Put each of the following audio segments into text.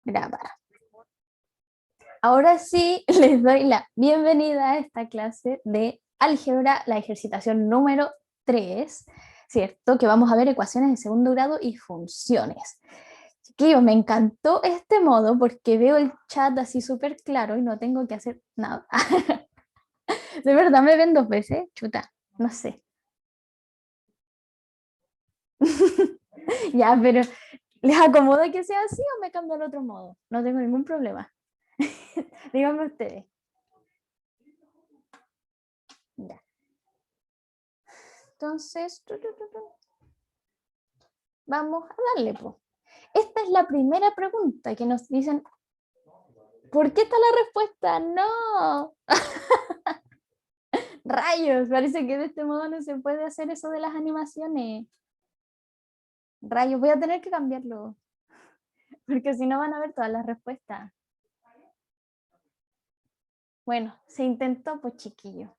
Grabar. Ahora sí, les doy la bienvenida a esta clase de álgebra, la ejercitación número 3, ¿cierto? Que vamos a ver ecuaciones de segundo grado y funciones. Chiquillos, me encantó este modo porque veo el chat así súper claro y no tengo que hacer nada. ¿De verdad me ven 2 veces? Chuta, no sé. Ya, pero ¿les acomoda que sea así o me cambio al otro modo? No tengo ningún problema. Díganme ustedes. Ya. Entonces, vamos a darle, pues. Esta es la primera pregunta que nos dicen, ¿por qué está la respuesta? No. Rayos, parece que de este modo no se puede hacer eso de las animaciones. Rayos, voy a tener que cambiarlo, porque si no van a ver todas las respuestas. Bueno, se intentó, pues chiquillo.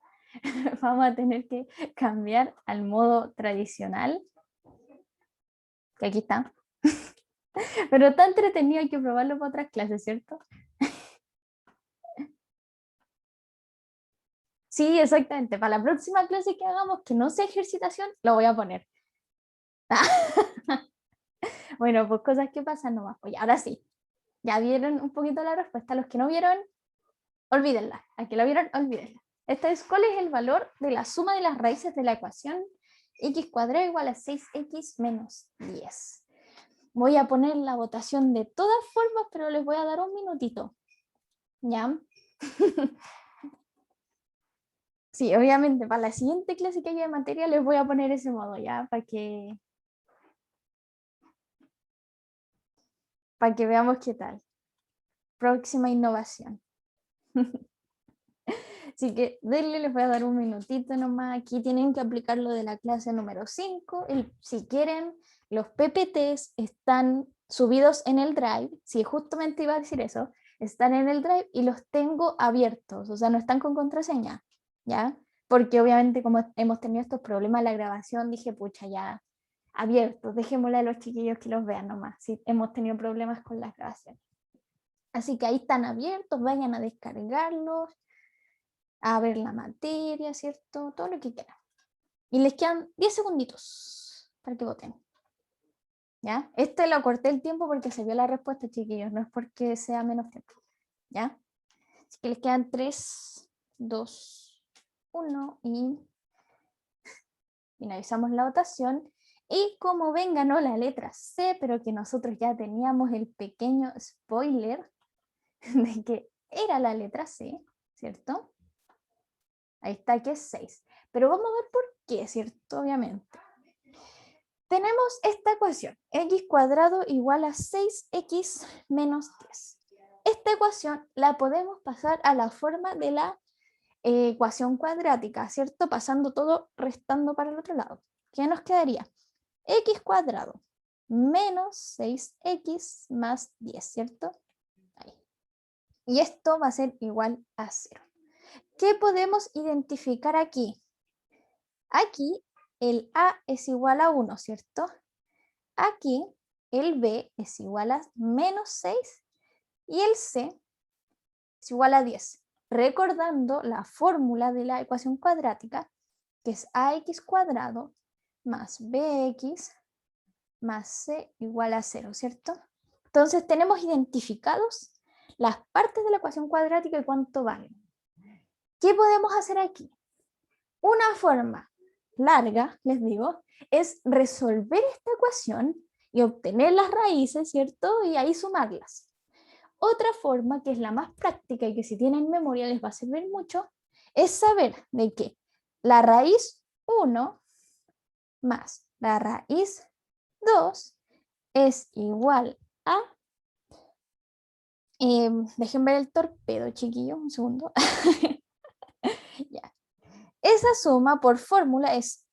Vamos a tener que cambiar al modo tradicional, que aquí está. Pero está entretenido, hay que probarlo para otras clases, ¿cierto? Sí, exactamente. Para la próxima clase que hagamos que no sea ejercitación, lo voy a poner. Bueno, pues cosas que pasan nomás. Oye, ahora sí, ya vieron un poquito la respuesta. Los que no vieron, olvídenla. A que la vieron, olvídenla. Esta es, ¿cuál es el valor de la suma de las raíces de la ecuación x cuadrado igual a 6x menos 10? Voy a poner la votación de todas formas, pero les voy a dar un minutito. ¿Ya? Sí, obviamente, para la siguiente clase que haya de materia les voy a poner ese modo, ¿ya? Para que veamos qué tal. Próxima innovación. Así que denle, les voy a dar un minutito nomás. Aquí tienen que aplicar lo de la clase número 5. Si quieren, los PPTs están subidos en el Drive. Sí, justamente iba a decir eso. Están en el Drive y los tengo abiertos. O sea, no están con contraseña. ¿Ya? Porque obviamente como hemos tenido estos problemas en la grabación, dije, pucha, ya abiertos. Dejémosle a los chiquillos que los vean nomás. Si hemos tenido problemas con las grabaciones. Así que ahí están abiertos. Vayan a descargarlos, a ver la materia, ¿cierto? Todo lo que quieran. Y les quedan 10 segunditos para que voten. ¿Ya? Este lo corté el tiempo porque se vio la respuesta, chiquillos, no es porque sea menos tiempo. ¿Ya? Así que les quedan 3, 2, 1 y finalizamos la votación. Y como ven, ganó la letra C, pero que nosotros ya teníamos el pequeño spoiler de que era la letra C, ¿cierto? Ahí está que es 6. Pero vamos a ver por qué, ¿cierto? Obviamente. Tenemos esta ecuación, x cuadrado igual a 6x menos 10. Esta ecuación la podemos pasar a la forma de la ecuación cuadrática, ¿cierto? Pasando todo, restando para el otro lado. ¿Qué nos quedaría? X cuadrado menos 6x más 10, ¿cierto? Ahí. Y esto va a ser igual a 0. ¿Qué podemos identificar aquí? Aquí el a es igual a 1, ¿cierto? Aquí el b es igual a menos 6 y el c es igual a 10. Recordando la fórmula de la ecuación cuadrática, que es ax cuadrado más bx más c igual a 0, ¿cierto? Entonces tenemos identificados las partes de la ecuación cuadrática y cuánto valen. ¿Qué podemos hacer aquí? Una forma larga, les digo, es resolver esta ecuación y obtener las raíces, ¿cierto? Y ahí sumarlas. Otra forma, que es la más práctica y que si tienen memoria les va a servir mucho, es saber de que la raíz 1 más la raíz 2 es igual a... dejen ver el torpedo, chiquillo, un segundo. Ya. Esa suma por fórmula es,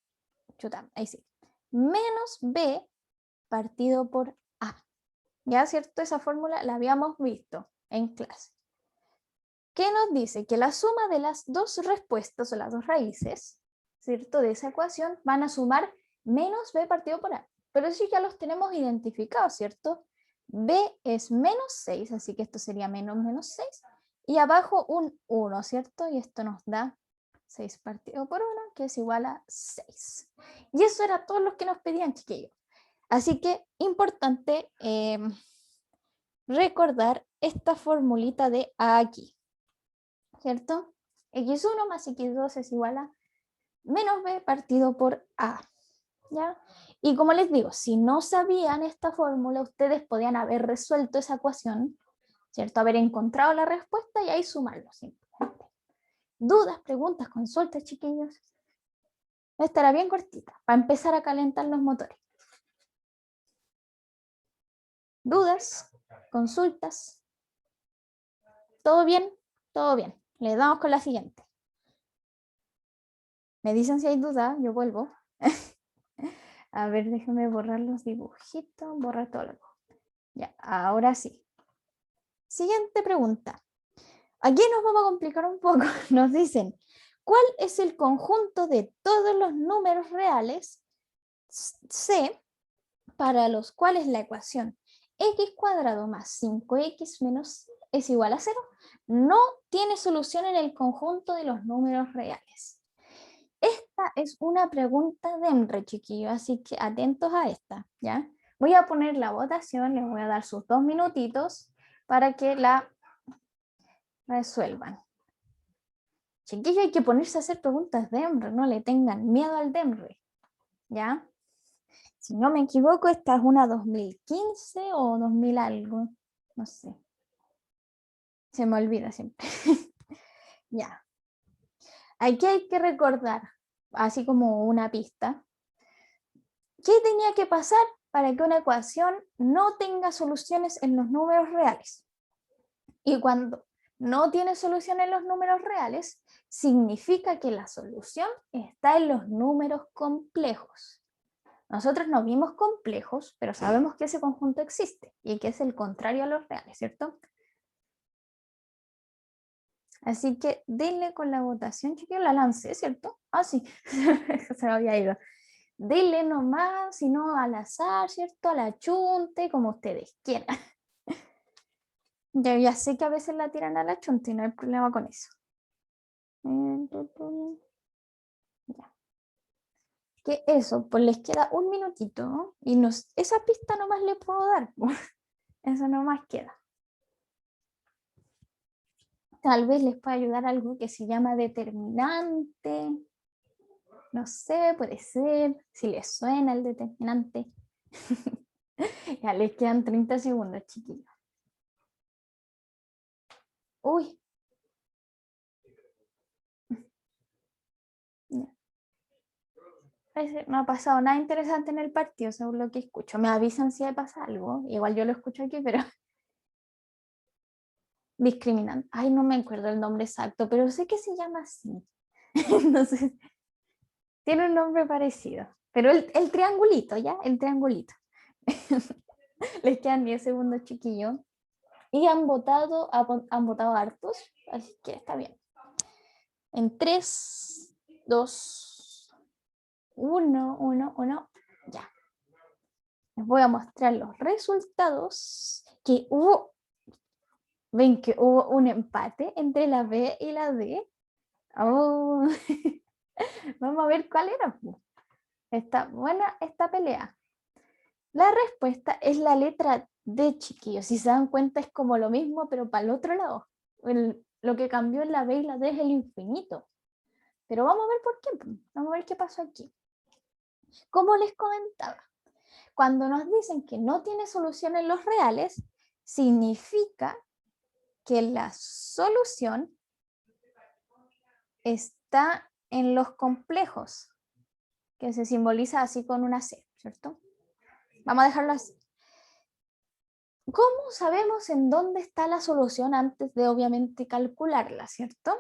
chuta, ahí sí, menos b partido por a. ¿Ya? ¿Cierto? Esa fórmula la habíamos visto en clase. ¿Qué nos dice? Que la suma de las dos respuestas o las dos raíces, ¿cierto? De esa ecuación van a sumar menos b partido por a. Pero eso ya los tenemos identificados, ¿cierto? B es menos 6, así que esto sería menos menos 6. Y abajo un 1, ¿cierto? Y esto nos da 6 partido por 1, que es igual a 6. Y eso era todo lo que nos pedían, chiquillos. Así que importante recordar esta formulita de aquí, ¿cierto? X1 más X2 es igual a menos B partido por A, ¿ya? Y como les digo, si no sabían esta fórmula, ustedes podían haber resuelto esa ecuación, ¿cierto? Haber encontrado la respuesta y ahí sumarlo simplemente. ¿Dudas, preguntas, consultas, chiquillos? Estará bien cortita, para empezar a calentar los motores. ¿Dudas? ¿Consultas? ¿Todo bien? Todo bien. Le damos con la siguiente. Me dicen si hay duda, yo vuelvo. A ver, déjenme borrar los dibujitos, borrar todo lo. Ya, ahora sí. Siguiente pregunta. Aquí nos vamos a complicar un poco. Nos dicen, ¿cuál es el conjunto de todos los números reales C para los cuales la ecuación x cuadrado más 5x menos es igual a 0 no tiene solución en el conjunto de los números reales? Esta es una pregunta de Emre, chiquillos, así que atentos a esta, ¿ya? Voy a poner la votación, les voy a dar sus 2 minutitos para que la resuelvan. Chiquillos, hay que ponerse a hacer preguntas de Emre, no le tengan miedo al Emre, ¿ya? Si no me equivoco, esta es una 2015 o 2000 algo, no sé. Se me olvida siempre. Ya. Aquí hay que recordar, así como una pista, ¿qué tenía que pasar para que una ecuación no tenga soluciones en los números reales? Y cuando no tiene solución en los números reales, significa que la solución está en los números complejos. Nosotros no vimos complejos, pero sabemos que ese conjunto existe y que es el contrario a los reales, ¿cierto? Así que denle con la votación, chiquillos, la lancé, ¿cierto? Ah, sí, se me había ido. Denle nomás, si no al azar, ¿cierto? A la chunte, como ustedes quieran. Ya sé que a veces la tiran a la chunte y no hay problema con eso. Ya. Que eso, pues les queda un minutito, ¿no? Y esa pista nomás le puedo dar. Eso nomás queda. Tal vez les pueda ayudar algo que se llama determinante. No sé, puede ser. Si les suena el determinante. Ya les quedan 30 segundos, chiquillos. Uy. Ya. No ha pasado nada interesante en el partido, según lo que escucho. Me avisan si pasa algo. Igual yo lo escucho aquí, pero discriminante. Ay, no me acuerdo el nombre exacto, pero sé que se llama así. No sé. Tiene un nombre parecido. Pero el triangulito, ¿ya? El triangulito. Les quedan 10 segundos, chiquillos. Y han votado hartos, así que está bien. En 3, 2, 1, ya. Les voy a mostrar los resultados. Que ven que hubo un empate entre la B y la D. Oh. Vamos a ver cuál era. Está buena esta pelea. La respuesta es la letra D, chiquillos. Si se dan cuenta es como lo mismo, pero para el otro lado. Lo que cambió en la B y la D es el infinito. Pero vamos a ver por qué. Vamos a ver qué pasó aquí. Como les comentaba, cuando nos dicen que no tiene solución en los reales, significa que la solución está en los complejos, que se simboliza así con una C, ¿cierto? Vamos a dejarlo así. ¿Cómo sabemos en dónde está la solución antes de obviamente calcularla, ¿cierto?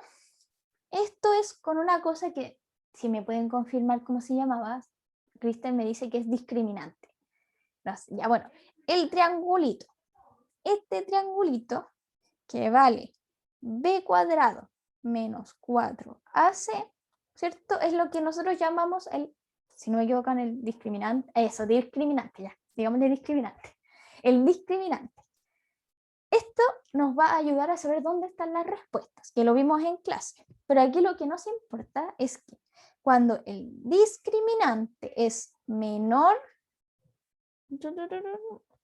Esto es con una cosa que, si me pueden confirmar cómo se llamaba, Kristen me dice que es discriminante. Ya bueno, el triangulito. Este triangulito que vale b cuadrado menos 4ac, ¿cierto? Es lo que nosotros llamamos el, si no me equivoco, el discriminante, eso, discriminante, ya, digamos de discriminante. el discriminante. Esto nos va a ayudar a saber dónde están las respuestas, que lo vimos en clase. Pero aquí lo que nos importa es que cuando el discriminante es menor,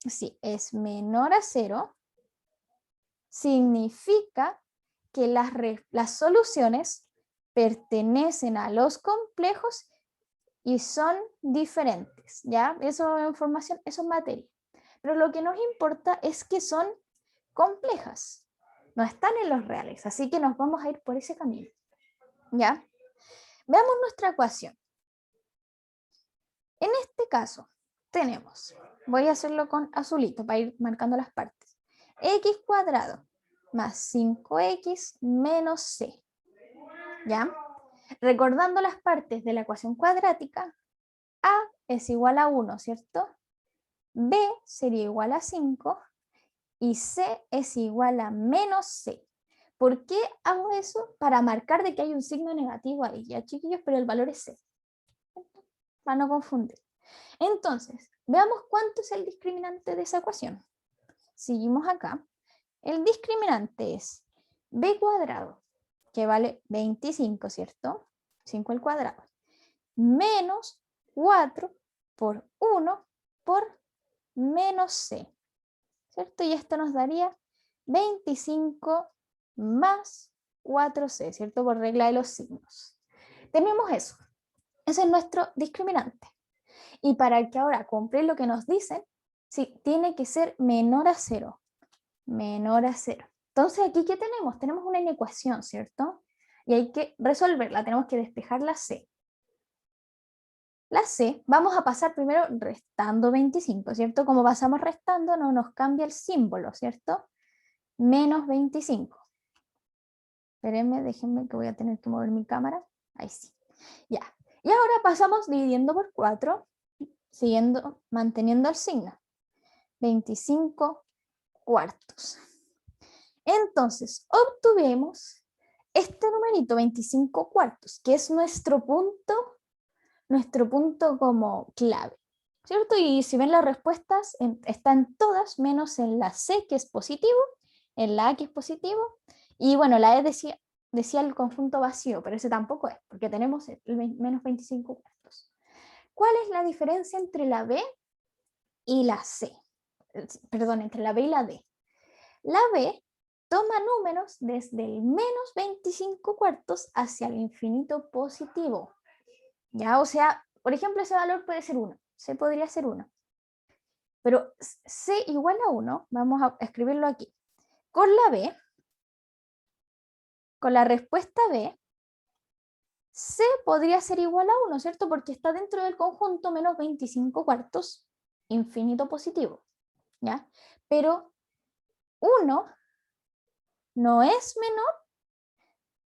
sí, es menor a 0, significa que las soluciones pertenecen a los complejos y son diferentes, ¿ya? Eso es información, eso es materia. Pero lo que nos importa es que son complejas, no están en los reales, así que nos vamos a ir por ese camino, ¿ya? Veamos nuestra ecuación. En este caso, tenemos, voy a hacerlo con azulito para ir marcando las partes, x cuadrado más 5x menos c, ¿ya? Recordando las partes de la ecuación cuadrática, a es igual a 1, ¿cierto? B sería igual a 5 y C es igual a menos C. ¿Por qué hago eso? Para marcar de que hay un signo negativo ahí, ya chiquillos, pero el valor es C. Para no confundir. Entonces, veamos cuánto es el discriminante de esa ecuación. Seguimos acá. El discriminante es B cuadrado, que vale 25, ¿cierto? 5 al cuadrado. Menos 4 por 1 por menos C, ¿cierto? Y esto nos daría 25 más 4C, ¿cierto? Por regla de los signos. Tenemos eso. Ese es nuestro discriminante. Y para que ahora cumplir lo que nos dicen, sí, tiene que ser menor a 0. Menor a 0. Entonces, ¿aquí qué tenemos? Tenemos una inecuación, ¿cierto? Y hay que resolverla. Tenemos que despejar la C. La C, vamos a pasar primero restando 25, ¿cierto? Como pasamos restando, no nos cambia el símbolo, ¿cierto? Menos 25. Espérenme, déjenme que voy a tener que mover mi cámara. Ahí sí. Ya. Y ahora pasamos dividiendo por 4, manteniendo el signo. 25 cuartos. Entonces, obtuvimos este numerito, 25 cuartos, que es nuestro punto como clave, ¿cierto? Y si ven las respuestas, están todas menos en la C, que es positivo, en la A, que es positivo, y bueno, la E decía el conjunto vacío, pero ese tampoco es, porque tenemos el menos 25 cuartos. ¿Cuál es la diferencia entre la B y la C? Perdón, entre la B y la D. La B toma números desde el menos 25 cuartos hacia el infinito positivo. ¿Ya? O sea, por ejemplo, ese valor puede ser 1, C podría ser 1. Pero C igual a 1, vamos a escribirlo aquí. Con la B, con la respuesta B, C podría ser igual a 1, ¿cierto? Porque está dentro del conjunto menos 25 cuartos, infinito positivo, ¿ya? Pero 1 no es menor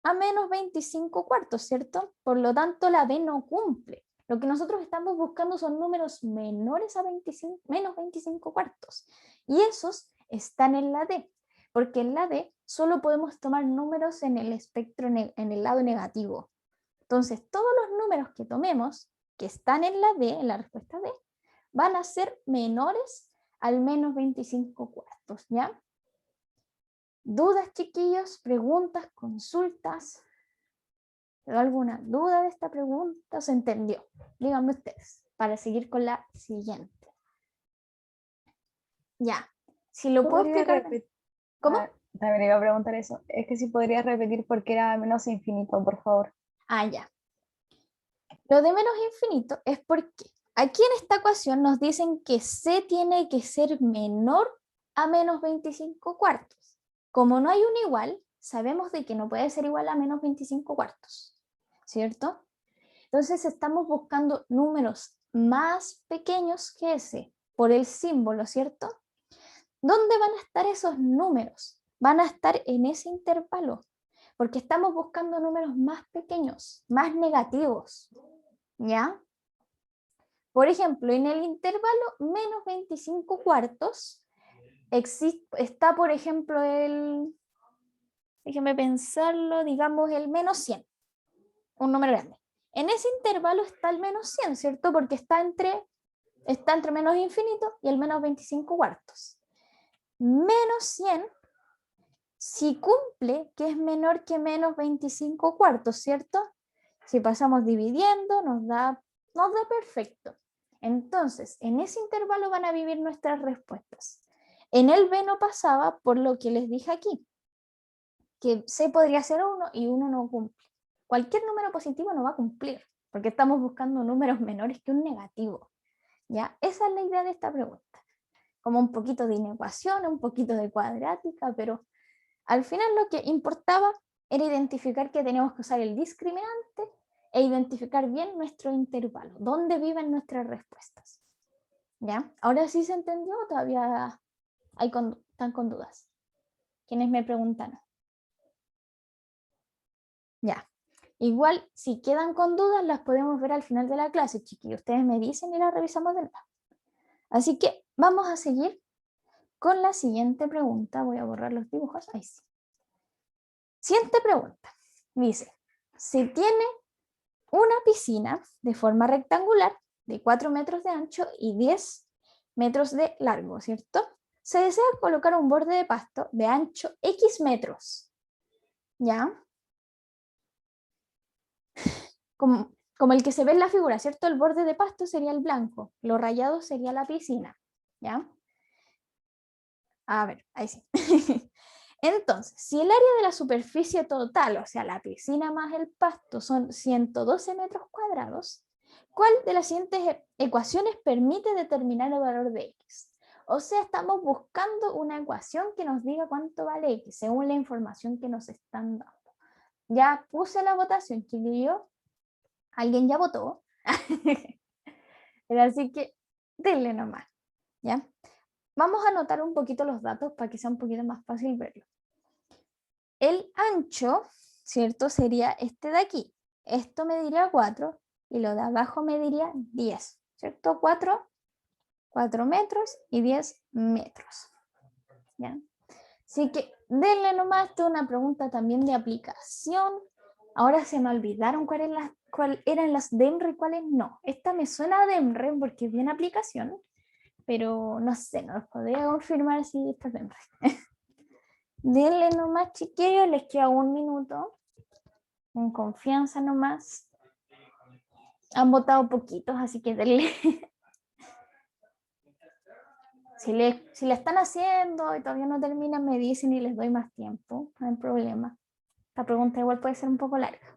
a menos 25 cuartos, ¿cierto? Por lo tanto, la B no cumple. Lo que nosotros estamos buscando son números menores a menos 25 cuartos. Y esos están en la D, porque en la D solo podemos tomar números en el espectro, en el lado negativo. Entonces, todos los números que tomemos, que están en la D, en la respuesta D, van a ser menores al menos 25 cuartos, ¿ya? ¿Dudas, chiquillos? ¿Preguntas? ¿Consultas? ¿Pero alguna duda de esta pregunta? ¿Se entendió? Díganme ustedes, para seguir con la siguiente. Ya, si lo puedo explicar. ¿Cómo? También iba a preguntar eso. Es que si podrías repetir por qué era menos infinito, por favor. Ah, ya. Lo de menos infinito es porque aquí en esta ecuación nos dicen que C tiene que ser menor a menos 25 cuartos. Como no hay un igual, sabemos de que no puede ser igual a menos 25 cuartos, ¿cierto? Entonces estamos buscando números más pequeños que ese, por el símbolo, ¿cierto? ¿Dónde van a estar esos números? Van a estar en ese intervalo, porque estamos buscando números más pequeños, más negativos, ¿ya? Por ejemplo, en el intervalo menos 25 cuartos está, por ejemplo, déjeme pensarlo, digamos el menos 100, un número grande. En ese intervalo está el menos 100, ¿cierto? Porque está entre está entre menos infinito y el menos 25 cuartos. Menos 100, si cumple que es menor que menos 25 cuartos, ¿cierto? Si pasamos dividiendo, nos da perfecto. Entonces, en ese intervalo van a vivir nuestras respuestas. En el B no pasaba por lo que les dije aquí, que C podría ser 1 y 1 no cumple. Cualquier número positivo no va a cumplir, porque estamos buscando números menores que un negativo. ¿Ya? Esa es la idea de esta pregunta. Como un poquito de inecuación, un poquito de cuadrática, pero al final lo que importaba era identificar que teníamos que usar el discriminante e identificar bien nuestro intervalo, dónde viven nuestras respuestas. ¿Ya? ¿Ahora sí se entendió o todavía están con dudas? ¿Quiénes me preguntan? Ya. Igual, si quedan con dudas, las podemos ver al final de la clase, chiquillos. Ustedes me dicen y las revisamos de nuevo. Así que vamos a seguir con la siguiente pregunta. Voy a borrar los dibujos. Ahí sí. Siguiente pregunta. Dice, si tiene una piscina de forma rectangular de 4 metros de ancho y 10 metros de largo, ¿cierto? Se desea colocar un borde de pasto de ancho X metros. ¿Ya? Como el que se ve en la figura, ¿cierto? El borde de pasto sería el blanco, lo rayado sería la piscina, ¿ya? A ver, ahí sí. Entonces, si el área de la superficie total, o sea, la piscina más el pasto, son 112 metros cuadrados, ¿cuál de las siguientes ecuaciones permite determinar el valor de X? O sea, estamos buscando una ecuación que nos diga cuánto vale X, según la información que nos están dando. Ya puse la votación, chiquillo. ¿Alguien ya votó? Así que denle nomás, ¿ya? Vamos a anotar un poquito los datos para que sea un poquito más fácil verlo. El ancho, ¿cierto? Sería este de aquí. Esto mediría 4 y lo de abajo mediría 10, ¿cierto? 4 metros y 10 metros, ¿ya? Así que denle nomás, esto es una pregunta también de aplicación. Ahora se me olvidaron cuáles eran las DEMRE y cuáles no. Esta me suena a DEMRE porque es bien aplicación, pero no sé, no os podría confirmar si esta es DEMRE. Denle nomás, chiquillos, les queda 1 minuto. En confianza nomás. Han votado poquitos, así que denle. Si le están haciendo y todavía no terminan, me dicen y les doy más tiempo. No hay problema. Esta pregunta igual puede ser un poco larga.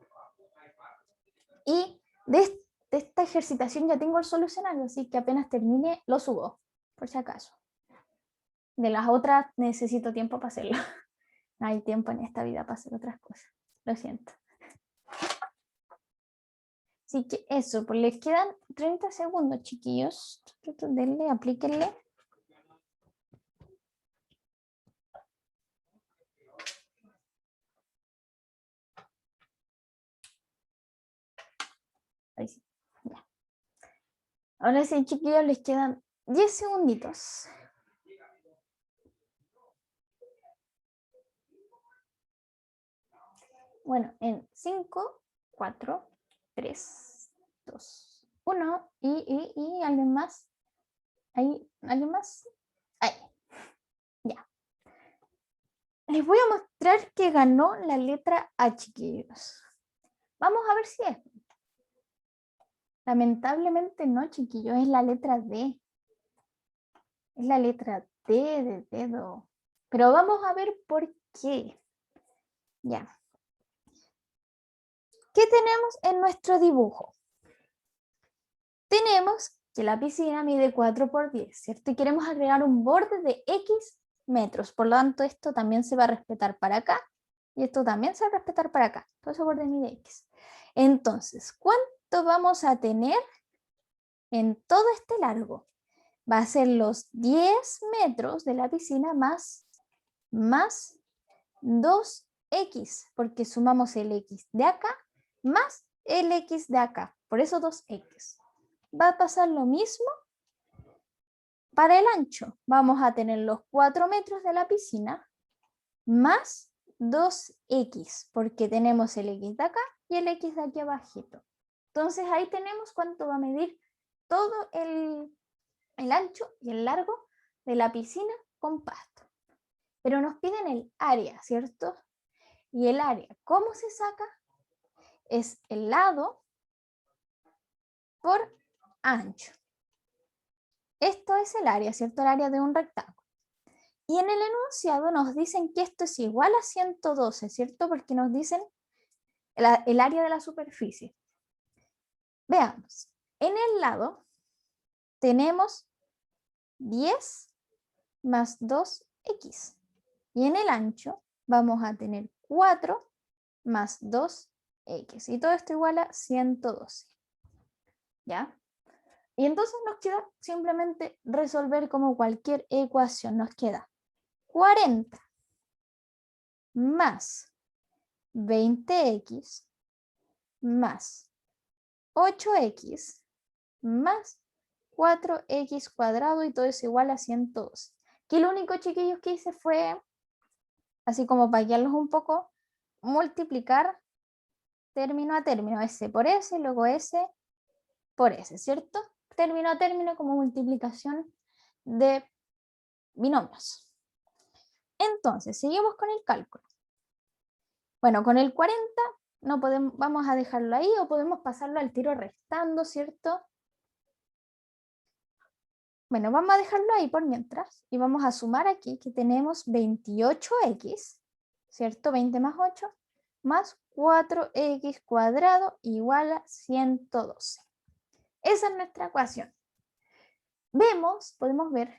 Y de esta ejercitación ya tengo el solucionario, así que apenas termine lo subo, por si acaso. De las otras necesito tiempo para hacerlo. No hay tiempo en esta vida para hacer otras cosas. Lo siento. Así que eso, pues les quedan 30 segundos, chiquillos. Denle, aplíquenle. Ahí sí. Ya. Ahora sí, chiquillos, les quedan 10 segunditos. Bueno, en 5, 4, 3, 2, 1. ¿Y alguien más? ¿Alguien más? Ahí. Ya. Les voy a mostrar que ganó la letra A, chiquillos. Vamos a ver si es. Lamentablemente no, chiquillos, es la letra D. Es la letra D de dedo. Pero vamos a ver por qué. Ya. ¿Qué tenemos en nuestro dibujo? Tenemos que la piscina mide 4 por 10, ¿cierto? Y queremos agregar un borde de X metros. Por lo tanto, esto también se va a respetar para acá. Y esto también se va a respetar para acá. Todo ese borde mide X. Entonces, ¿cuánto vamos a tener en todo este largo? Va a ser los 10 metros de la piscina más 2x, porque sumamos el x de acá más el x de acá, por eso 2x. Va a pasar lo mismo para el ancho. Vamos a tener los 4 metros de la piscina más 2x, porque tenemos el x de acá y el x de aquí abajito. Entonces ahí tenemos cuánto va a medir todo el el ancho y el largo de la piscina con pasto. Pero nos piden el área, ¿cierto? Y el área, ¿cómo se saca? Es el lado por ancho. Esto es el área, ¿cierto? El área de un rectángulo. Y en el enunciado nos dicen que esto es igual a 112, ¿cierto? Porque nos dicen el área de la superficie. Veamos, en el lado tenemos 10 más 2x. Y en el ancho vamos a tener 4 más 2x. Y todo esto igual a 112. ¿Ya? Y entonces nos queda simplemente resolver como cualquier ecuación. Nos queda 40 más 20x más 8x más 4x cuadrado y todo es igual a 112. Aquí lo único, chiquillos, que hice fue, así como para guiarlos un poco, multiplicar término a término, s por s, luego s por s, ¿cierto? Término a término como multiplicación de binomios. Entonces, seguimos con el cálculo. Bueno, con el 40 no podemos, vamos a dejarlo ahí o podemos pasarlo al tiro restando, ¿cierto? Bueno, vamos a dejarlo ahí por mientras y vamos a sumar aquí que tenemos 28x, ¿cierto? 20 más 8 más 4x cuadrado igual a 112. Esa es nuestra ecuación. Podemos ver,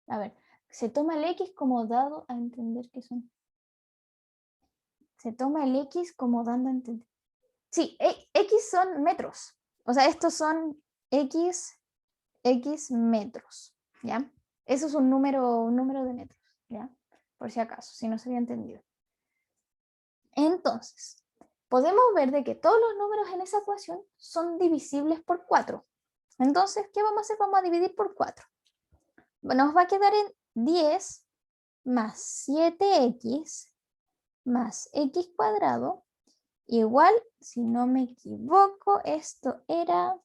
a ver, se toma el x como dado a entender que son. Se toma el x como dando a entender. Sí, x son metros. O sea, estos son x metros, ¿ya? Eso es un número de metros, ¿ya? Por si acaso, si no se había entendido. Entonces, podemos ver de que todos los números en esa ecuación son divisibles por 4. Entonces, ¿qué vamos a hacer? Vamos a dividir por 4. Nos va a quedar en 10 más 7x más x cuadrado igual, si no me equivoco, esto era,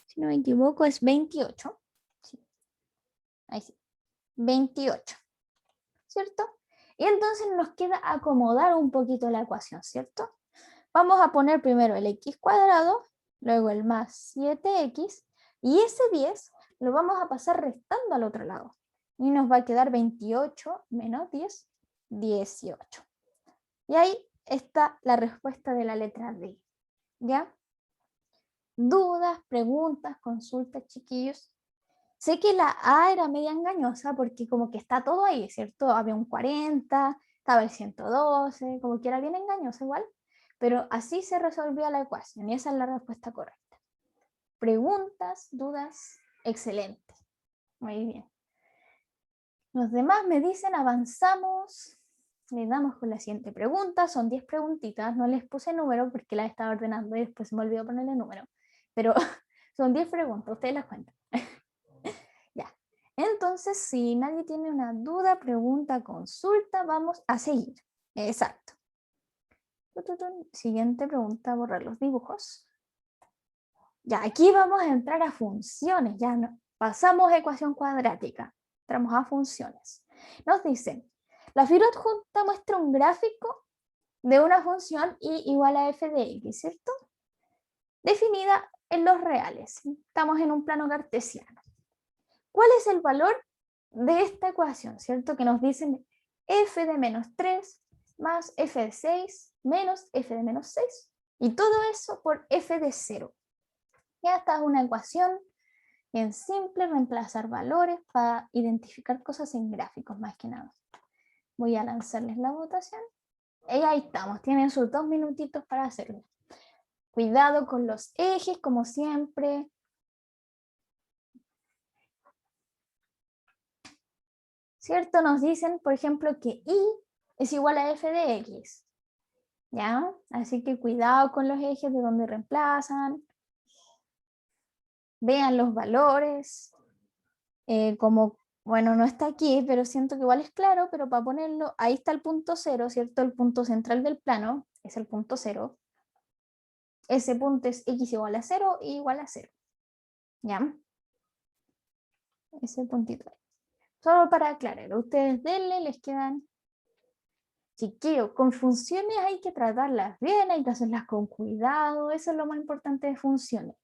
si no me equivoco, es 28. Sí. Ahí sí, 28, ¿cierto? Y entonces nos queda acomodar un poquito la ecuación, ¿cierto? Vamos a poner primero el x cuadrado, luego el más 7x, y ese 10 lo vamos a pasar restando al otro lado. Y nos va a quedar 28 menos 10, 18. Y ahí está la respuesta de la letra D. ¿Ya? ¿Dudas, preguntas, consultas, chiquillos? Sé que la A era media engañosa porque como que está todo ahí, ¿cierto? Había un 40, estaba el 112, como que era bien engañosa igual, pero así se resolvía la ecuación y esa es la respuesta correcta. Preguntas, dudas, excelente. Muy bien. Los demás me dicen avanzamos. Le damos con la siguiente pregunta. Son 10 preguntitas. No les puse número porque las estaba ordenando y después se me olvidó ponerle número. Pero son 10 preguntas. Ustedes las cuentan. Ya. Entonces, si nadie tiene una duda, pregunta, consulta, vamos a seguir. Exacto. Siguiente pregunta, borrar los dibujos. Ya, aquí vamos a entrar a funciones. Ya no, pasamos a ecuación cuadrática. Entramos a funciones. Nos dicen, la figura adjunta muestra un gráfico de una función y igual a f de x, ¿cierto? Definida en los reales. Estamos en un plano cartesiano. ¿Cuál es el valor de esta ecuación, ¿cierto? Que nos dicen f de menos 3 más f de 6 menos f de menos 6. Y todo eso por f de 0. Ya esta es una ecuación bien simple, reemplazar valores para identificar cosas en gráficos más que nada. Voy a lanzarles la votación. Y ahí estamos, tienen sus 2 minutitos para hacerlo. Cuidado con los ejes, como siempre. ¿Cierto? Nos dicen, por ejemplo, que y es igual a f de x. ¿Ya? Así que cuidado con los ejes de donde reemplazan. Vean los valores. Como, bueno, no está aquí, pero siento que igual es claro, pero para ponerlo, ahí está el punto 0, ¿cierto? El punto central del plano es el punto 0. ese punto es x igual a 0 y igual a 0. ¿Ya? Ese puntito. Solo para aclarar, ustedes denle, les quedan. Chiquillos, con funciones hay que tratarlas bien, hay que hacerlas con cuidado, eso es lo más importante de funciones.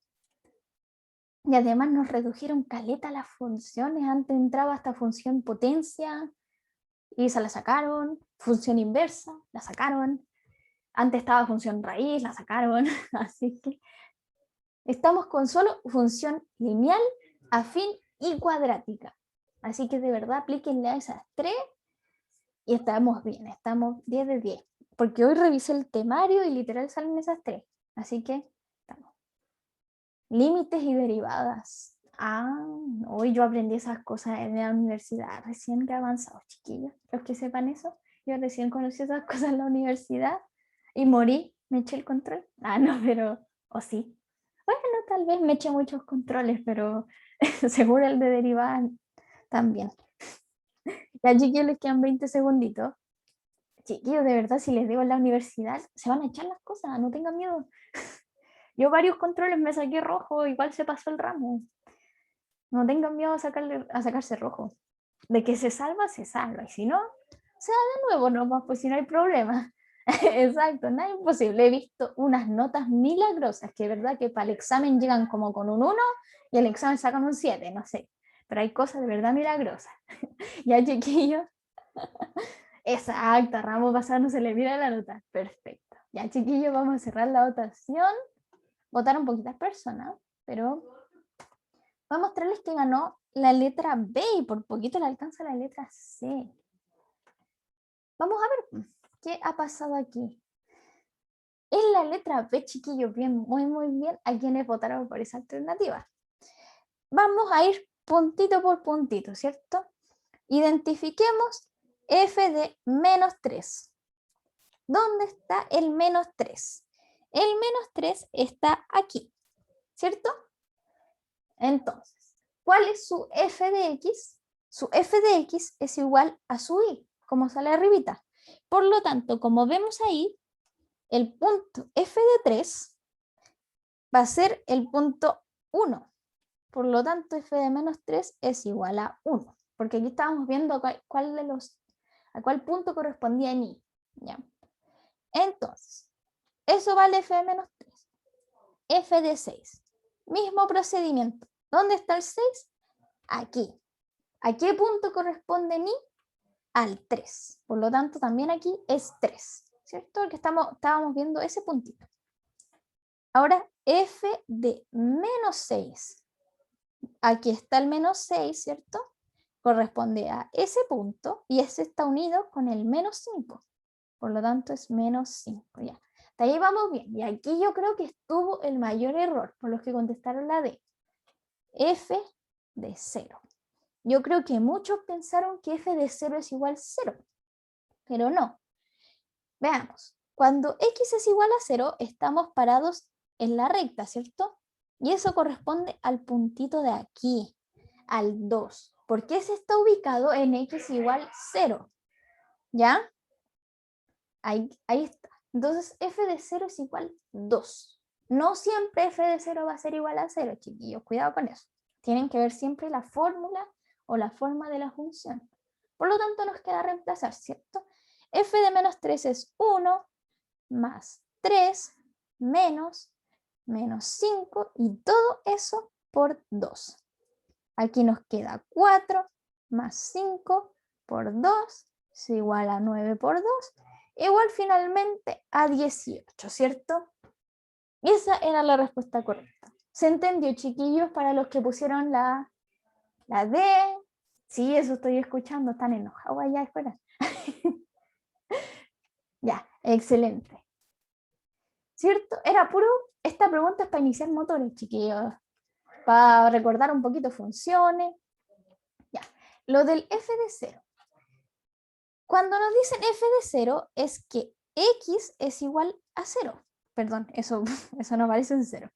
Y además nos redujeron caleta las funciones, antes entraba esta función potencia y se la sacaron, función inversa, la sacaron, antes estaba función raíz, la sacaron, así que estamos con solo función lineal, afín y cuadrática. Así que de verdad aplíquenle a esas tres y estamos bien, estamos 10 de 10. Porque hoy revisé el temario y literal salen esas tres. Así que estamos. Límites y derivadas. Hoy yo aprendí esas cosas en la universidad, recién que avanzado, chiquillos. Los que sepan eso, yo recién conocí esas cosas en la universidad y morí, me eché el control. No, pero, o sí. Bueno, tal vez me eché muchos controles, pero seguro el de derivadas también. Ya, chiquillos, les quedan 20 segunditos. Chiquillos, de verdad, si les digo en la universidad, se van a echar las cosas, no tengan miedo. Yo varios controles me saqué rojo, igual se pasó el ramo. No tengan miedo a sacarse rojo. De que se salva, y si no, se da de nuevo nomás, pues si no hay problema. Exacto, nada imposible. He visto unas notas milagrosas, que es verdad que para el examen llegan como con un 1 y el examen sacan un 7, no sé. Pero hay cosas de verdad milagrosas. Ya, chiquillos. Exacto, a ramo pasado no se le mira la nota. Perfecto. Ya, chiquillos, vamos a cerrar la votación. Votaron poquitas personas, pero voy a mostrarles que ganó la letra B y por poquito le alcanza la letra C. Vamos a ver qué ha pasado aquí. Es la letra B, chiquillos, bien, muy bien, a quienes votaron por esa alternativa. Vamos a ir puntito por puntito, ¿cierto? Identifiquemos f de menos 3. ¿Dónde está el menos 3? El menos 3 está aquí, ¿cierto? Entonces, ¿cuál es su f de x? Su f de x es igual a su y, como sale arribita. Por lo tanto, como vemos ahí, el punto f de 3 va a ser el punto 1. Por lo tanto, f de menos 3 es igual a 1. Porque aquí estábamos viendo a cuál punto correspondía en y. ¿Ya? Entonces, eso vale f de menos 3. F de 6. Mismo procedimiento. ¿Dónde está el 6? Aquí. ¿A qué punto corresponde ni? Al 3. Por lo tanto, también aquí es 3. ¿Cierto? Porque estábamos viendo ese puntito. Ahora, f de menos 6. Aquí está el menos 6, ¿cierto? Corresponde a ese punto y ese está unido con el menos 5. Por lo tanto, es menos 5. Ya. Hasta ahí vamos bien. Y aquí yo creo que estuvo el mayor error por los que contestaron la D. F de 0. Yo creo que muchos pensaron que f de 0 es igual a 0, pero no. Veamos, cuando x es igual a 0, estamos parados en la recta, ¿cierto? Y eso corresponde al puntito de aquí, al 2. ¿Por qué se está ubicado en x igual a 0? ¿Ya? Ahí está. Entonces f de 0 es igual a 2. No siempre f de 0 va a ser igual a 0, chiquillos. Cuidado con eso. Tienen que ver siempre la fórmula o la forma de la función. Por lo tanto, nos queda reemplazar, ¿cierto? F de menos 3 es 1 más 3 menos 5 y todo eso por 2. Aquí nos queda 4 más 5 por 2 es igual a 9 por 2, igual finalmente a 18, ¿cierto? Y esa era la respuesta correcta. ¿Se entendió, chiquillos, para los que pusieron la D? Sí, eso estoy escuchando, están enojados allá afuera. Ya, excelente. ¿Cierto? Era puro, esta pregunta es para iniciar motores, chiquillos, para recordar un poquito funciones. Ya, lo del f de 0. Cuando nos dicen f de 0 es que x es igual a 0. Perdón, eso no aparece en 0.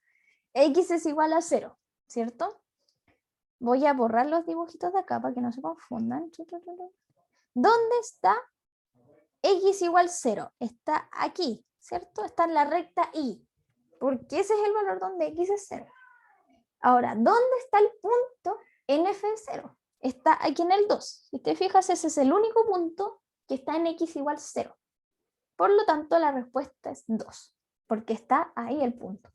X es igual a 0, ¿cierto? Voy a borrar los dibujitos de acá para que no se confundan. ¿Dónde está x igual 0? Está aquí, ¿cierto? Está en la recta y. porque ese es el valor donde x es 0. Ahora, ¿dónde está el punto NF de 0? Está aquí en el 2. Si te fijas, ese es el único punto que está en x igual 0. Por lo tanto, la respuesta es 2, porque está ahí el punto.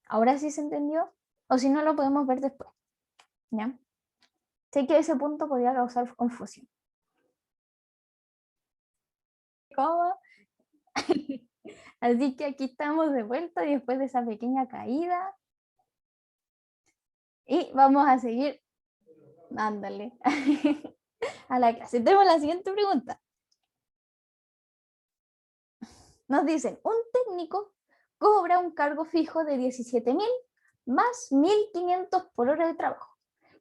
¿Ahora sí se entendió? O si no, lo podemos ver después. ¿Ya? Sé que ese punto podría causar confusión. ¿Cómo? Así que aquí estamos de vuelta después de esa pequeña caída. Y vamos a seguir dándole a la clase. Tenemos la siguiente pregunta. Nos dicen, un técnico cobra un cargo fijo de 17.000 más 1.500 por hora de trabajo.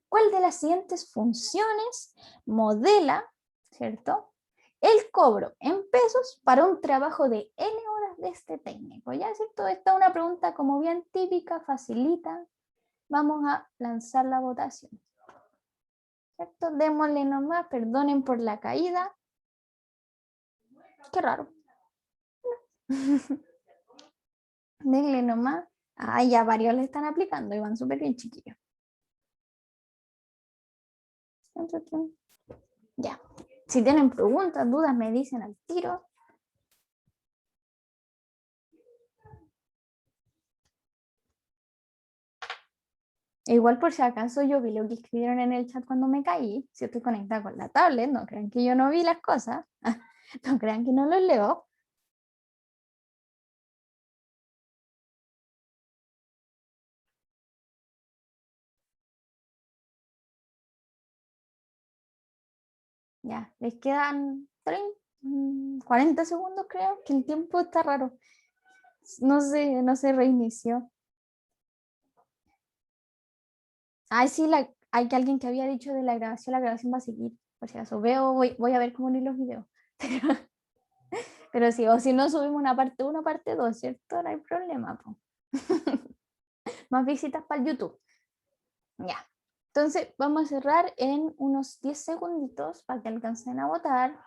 ¿Cuál de las siguientes funciones modela, ¿cierto?, el cobro en pesos para un trabajo de N horas de este técnico? ¿Ya, cierto? Esta es una pregunta como bien típica, facilita. Vamos a lanzar la votación. ¿Cierto? Démosle nomás, perdonen por la caída. Qué raro. Denle nomás. Ah, ya varios le están aplicando y van súper bien, chiquillos. Ya. Si tienen preguntas, dudas, me dicen al tiro. Igual por si acaso yo vi lo que escribieron en el chat cuando me caí. Si estoy conectada con la tablet, no crean que yo no vi las cosas. No crean que no los leo. Ya, les quedan 40 segundos, creo, que el tiempo está raro. No se reinició. Ay, sí, hay que alguien que había dicho de la grabación va a seguir. Por si acaso voy a ver cómo unir los videos. Pero sí, o si no subimos una parte 1, parte 2, ¿cierto? No hay problema, po. Más visitas para el YouTube. Ya. Entonces, vamos a cerrar en unos 10 segunditos para que alcancen a votar.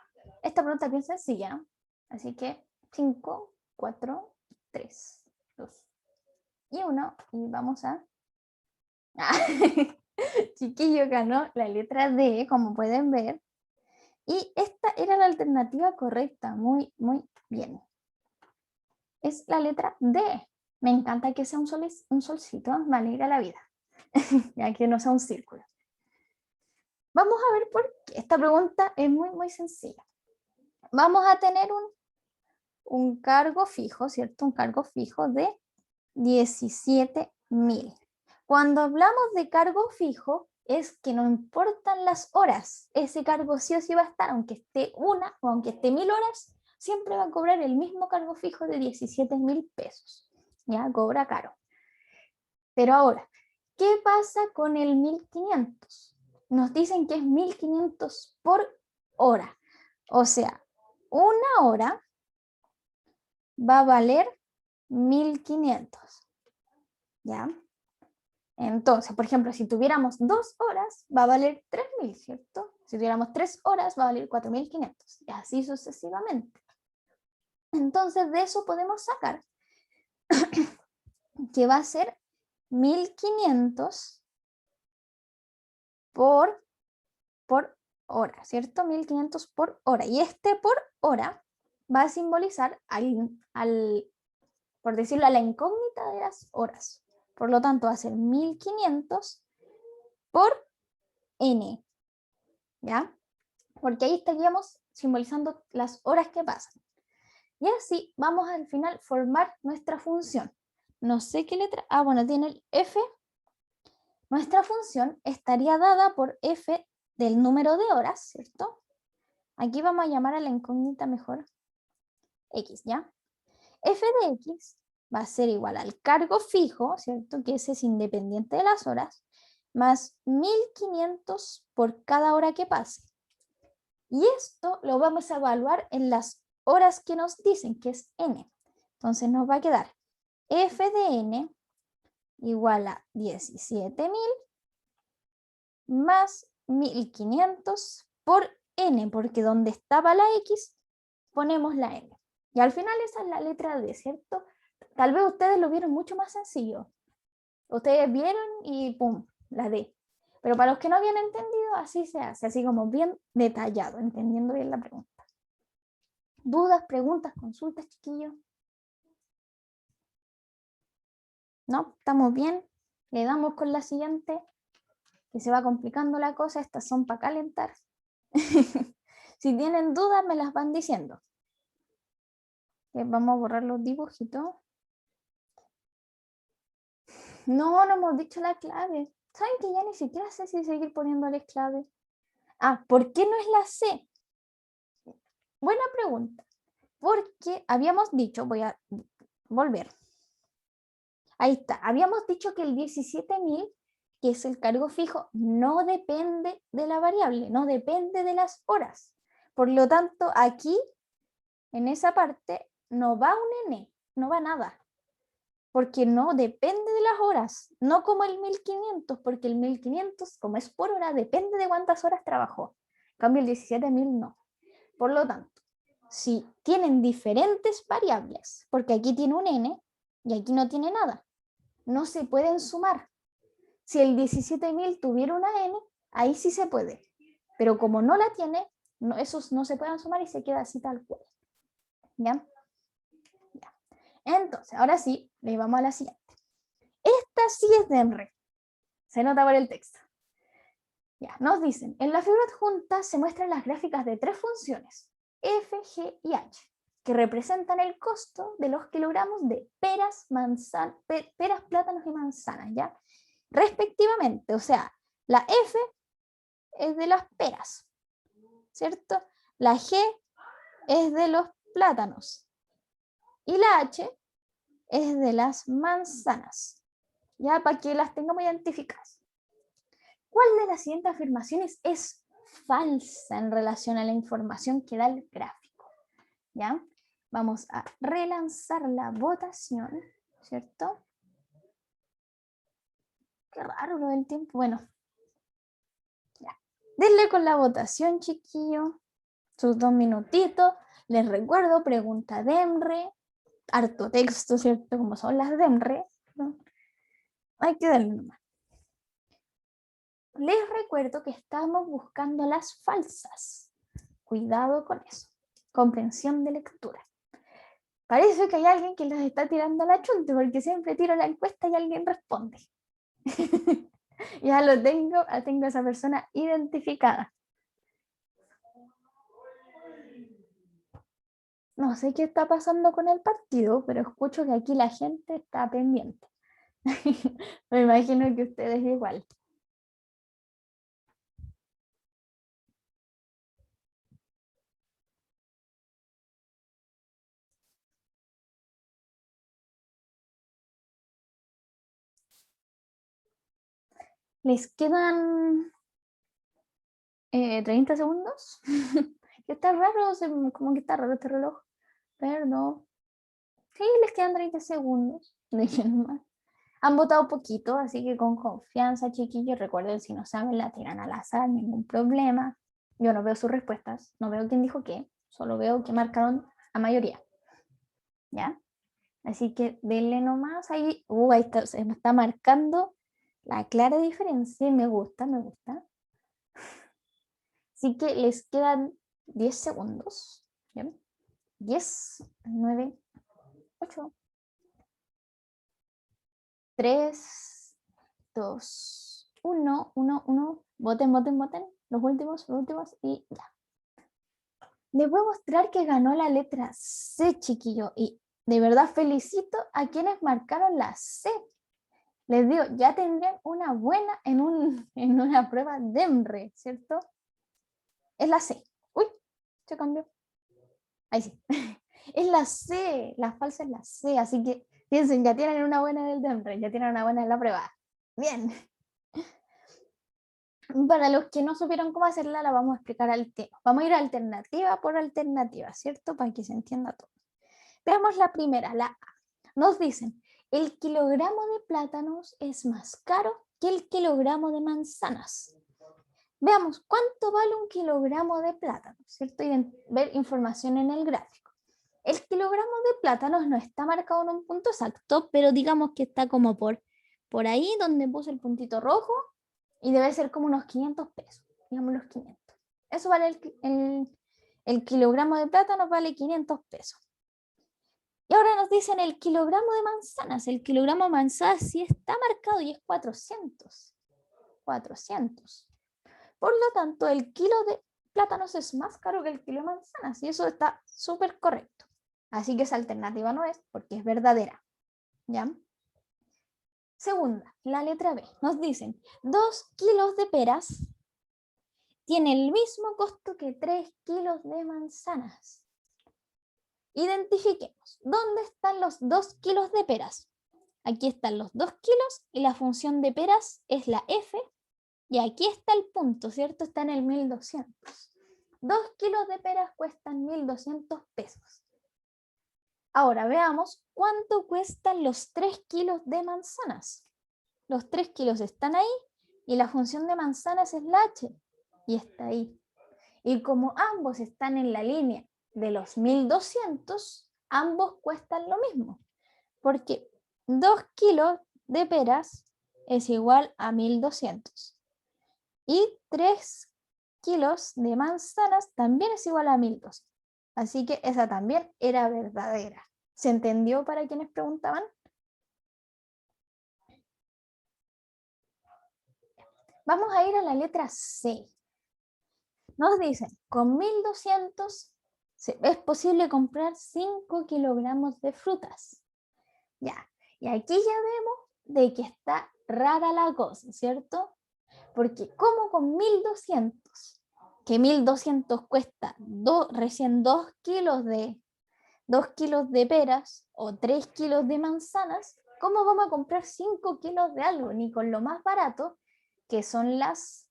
Esta pregunta es bien sencilla. Así que 5, 4, 3, 2 y 1. Y vamos a... Chiquillo ganó la letra D, como pueden ver. Y esta era la alternativa correcta. Muy, muy bien. Es la letra D. Me encanta que sea un solcito. Me alegra la vida. Ya que no sea un círculo. Vamos a ver por qué. Esta pregunta es muy, muy sencilla. Vamos a tener un cargo fijo, ¿cierto? Un cargo fijo de 17.000. Cuando hablamos de cargo fijo, es que no importan las horas. Ese cargo sí o sí va a estar, aunque esté 1 o aunque esté 1.000 horas, siempre va a cobrar el mismo cargo fijo de 17.000 pesos. Ya, cobra caro. Pero ahora, ¿qué pasa con el 1.500? Nos dicen que es 1.500 por hora. O sea, una hora va a valer 1.500. ¿Ya? Entonces, por ejemplo, si tuviéramos 2 horas, va a valer 3.000, ¿cierto? Si tuviéramos 3 horas, va a valer 4.500. Y así sucesivamente. Entonces, de eso podemos sacar que va a ser 1.500 por hora, ¿cierto? 1.500 por hora. Y este por hora va a simbolizar por decirlo, a la incógnita de las horas. Por lo tanto, va a ser 1.500 por n, ¿ya? Porque ahí estaríamos simbolizando las horas que pasan. Y así vamos al final formar nuestra función. No sé qué letra... Ah, bueno, tiene el f. Nuestra función estaría dada por f del número de horas, ¿cierto? Aquí vamos a llamar a la incógnita mejor x, ¿ya? F de x va a ser igual al cargo fijo, ¿cierto? Que ese es independiente de las horas, más 1.500 por cada hora que pase. Y esto lo vamos a evaluar en las horas que nos dicen, que es n. Entonces nos va a quedar f de n igual a 17.000 más 1.500 por n, porque donde estaba la x, ponemos la n. Y al final esa es la letra D, ¿cierto? Tal vez ustedes lo vieron mucho más sencillo. Ustedes vieron y pum, la D. Pero para los que no habían entendido, así se hace, así como bien detallado, entendiendo bien la pregunta. ¿Dudas, preguntas, consultas, chiquillos? ¿No? ¿Estamos bien? Le damos con la siguiente, que se va complicando la cosa. Estas son para calentar. Si tienen dudas, me las van diciendo. Vamos a borrar los dibujitos. No hemos dicho la clave. ¿Saben que ya ni siquiera sé si seguir poniéndoles clave? Ah, ¿por qué no es la C? Buena pregunta. Porque habíamos dicho, voy a volver. Ahí está. Habíamos dicho que el 17.000, que es el cargo fijo, no depende de la variable, no depende de las horas. Por lo tanto, aquí, en esa parte, no va un N, no va nada. Porque no depende de las horas, no como el 1500, porque el 1500, como es por hora, depende de cuántas horas trabajó. En cambio, el 17.000 no. Por lo tanto, si tienen diferentes variables, porque aquí tiene un N y aquí no tiene nada, no se pueden sumar. Si el 17.000 tuviera una N, ahí sí se puede. Pero como no la tiene, no, esos no se pueden sumar y se queda así tal cual. ¿Ya? Ya. Entonces, ahora sí, le vamos a la siguiente. Esta sí es de Henry. Se nota por el texto. Ya, nos dicen, en la figura adjunta se muestran las gráficas de 3 funciones, f, g y h, que representan el costo de los kilogramos de peras, plátanos y manzanas, ¿ya? Respectivamente, o sea, la f es de las peras, ¿cierto? La g es de los plátanos y la h es de las manzanas, ¿ya? Para que las tengamos identificadas. ¿Cuál de las siguientes afirmaciones es falsa en relación a la información que da el gráfico? ¿Ya? Vamos a relanzar la votación, ¿cierto? Qué raro lo del tiempo. Bueno, ya. Denle con la votación, chiquillo. Sus 2 minutitos. Les recuerdo, pregunta de EMRE. Harto texto, ¿cierto? Como son las de EMRE, ¿no? Hay que darle nomás. Les recuerdo que estamos buscando las falsas. Cuidado con eso. Comprensión de lectura. Parece que hay alguien que los está tirando a la chunte, porque siempre tiro la encuesta y alguien responde. Ya lo tengo a esa persona identificada. No sé qué está pasando con el partido, pero escucho que aquí la gente está pendiente. Me imagino que ustedes igual. Les quedan 30 segundos. Está raro, como que está raro este reloj. Perdón. Sí, les quedan 30 segundos. Han votado poquito, así que con confianza, chiquillos. Recuerden, si no saben, la tiran al azar, ningún problema. Yo no veo sus respuestas, no veo quién dijo qué, solo veo que marcaron a mayoría. ¿Ya? Así que denle nomás ahí. Ahí está, se me está marcando la clara diferencia y me gusta, me gusta. Así que les quedan 10 segundos. ¿Bien? 10, 9, 8, 3, 2, 1, 1, 1. Voten, voten, voten. Los últimos y ya. Les voy a mostrar que ganó la letra C, chiquillo. Y de verdad felicito a quienes marcaron la C. Les digo, ya tendrían una buena en una prueba de EMRE, ¿cierto? Es la C. Uy, se cambió. Ahí sí. Es la C, la falsa es la C. Así que piensen, ya tienen una buena del EMRE, ya tienen una buena en la prueba. Bien. Para los que no supieron cómo hacerla, la vamos a explicar al tema. Vamos a ir alternativa por alternativa, ¿cierto? Para que se entienda todo. Veamos la primera, la A. Nos dicen, el kilogramo de plátanos es más caro que el kilogramo de manzanas. Veamos, ¿cuánto vale un kilogramo de plátanos? ¿Cierto? Y ver información en el gráfico. El kilogramo de plátanos no está marcado en un punto exacto, pero digamos que está como por ahí donde puse el puntito rojo y debe ser como unos 500 pesos, digamos los 500. Eso vale el kilogramo de plátanos vale 500 pesos. Y ahora nos dicen el kilogramo de manzanas. El kilogramo de manzanas sí está marcado y es 400. 400. Por lo tanto, el kilo de plátanos es más caro que el kilo de manzanas y eso está súper correcto. Así que esa alternativa no es porque es verdadera. ¿Ya? Segunda, la letra B. Nos dicen 2 kilos de peras tiene el mismo costo que 3 kilos de manzanas. Identifiquemos, ¿dónde están los 2 kilos de peras? Aquí están los 2 kilos y la función de peras es la F. Y aquí está el punto, ¿cierto? Está en el 1200. 2 kilos de peras cuestan 1200 pesos. Ahora veamos cuánto cuestan los 3 kilos de manzanas. Los 3 kilos están ahí y la función de manzanas es la H. Y está ahí. Y como ambos están en la línea de los 1200, ambos cuestan lo mismo. Porque 2 kilos de peras es igual a 1200. Y 3 kilos de manzanas también es igual a 1200. Así que esa también era verdadera. ¿Se entendió para quienes preguntaban? Vamos a ir a la letra C. Nos dicen, con 1200 es posible comprar 5 kilogramos de frutas. Ya, y aquí ya vemos de que está rara la cosa, ¿cierto? Porque como con 1200, que 1200 cuesta recién 2 kilos de peras o 3 kilos de manzanas, ¿cómo vamos a comprar 5 kilos de algo? Ni con lo más barato, que son las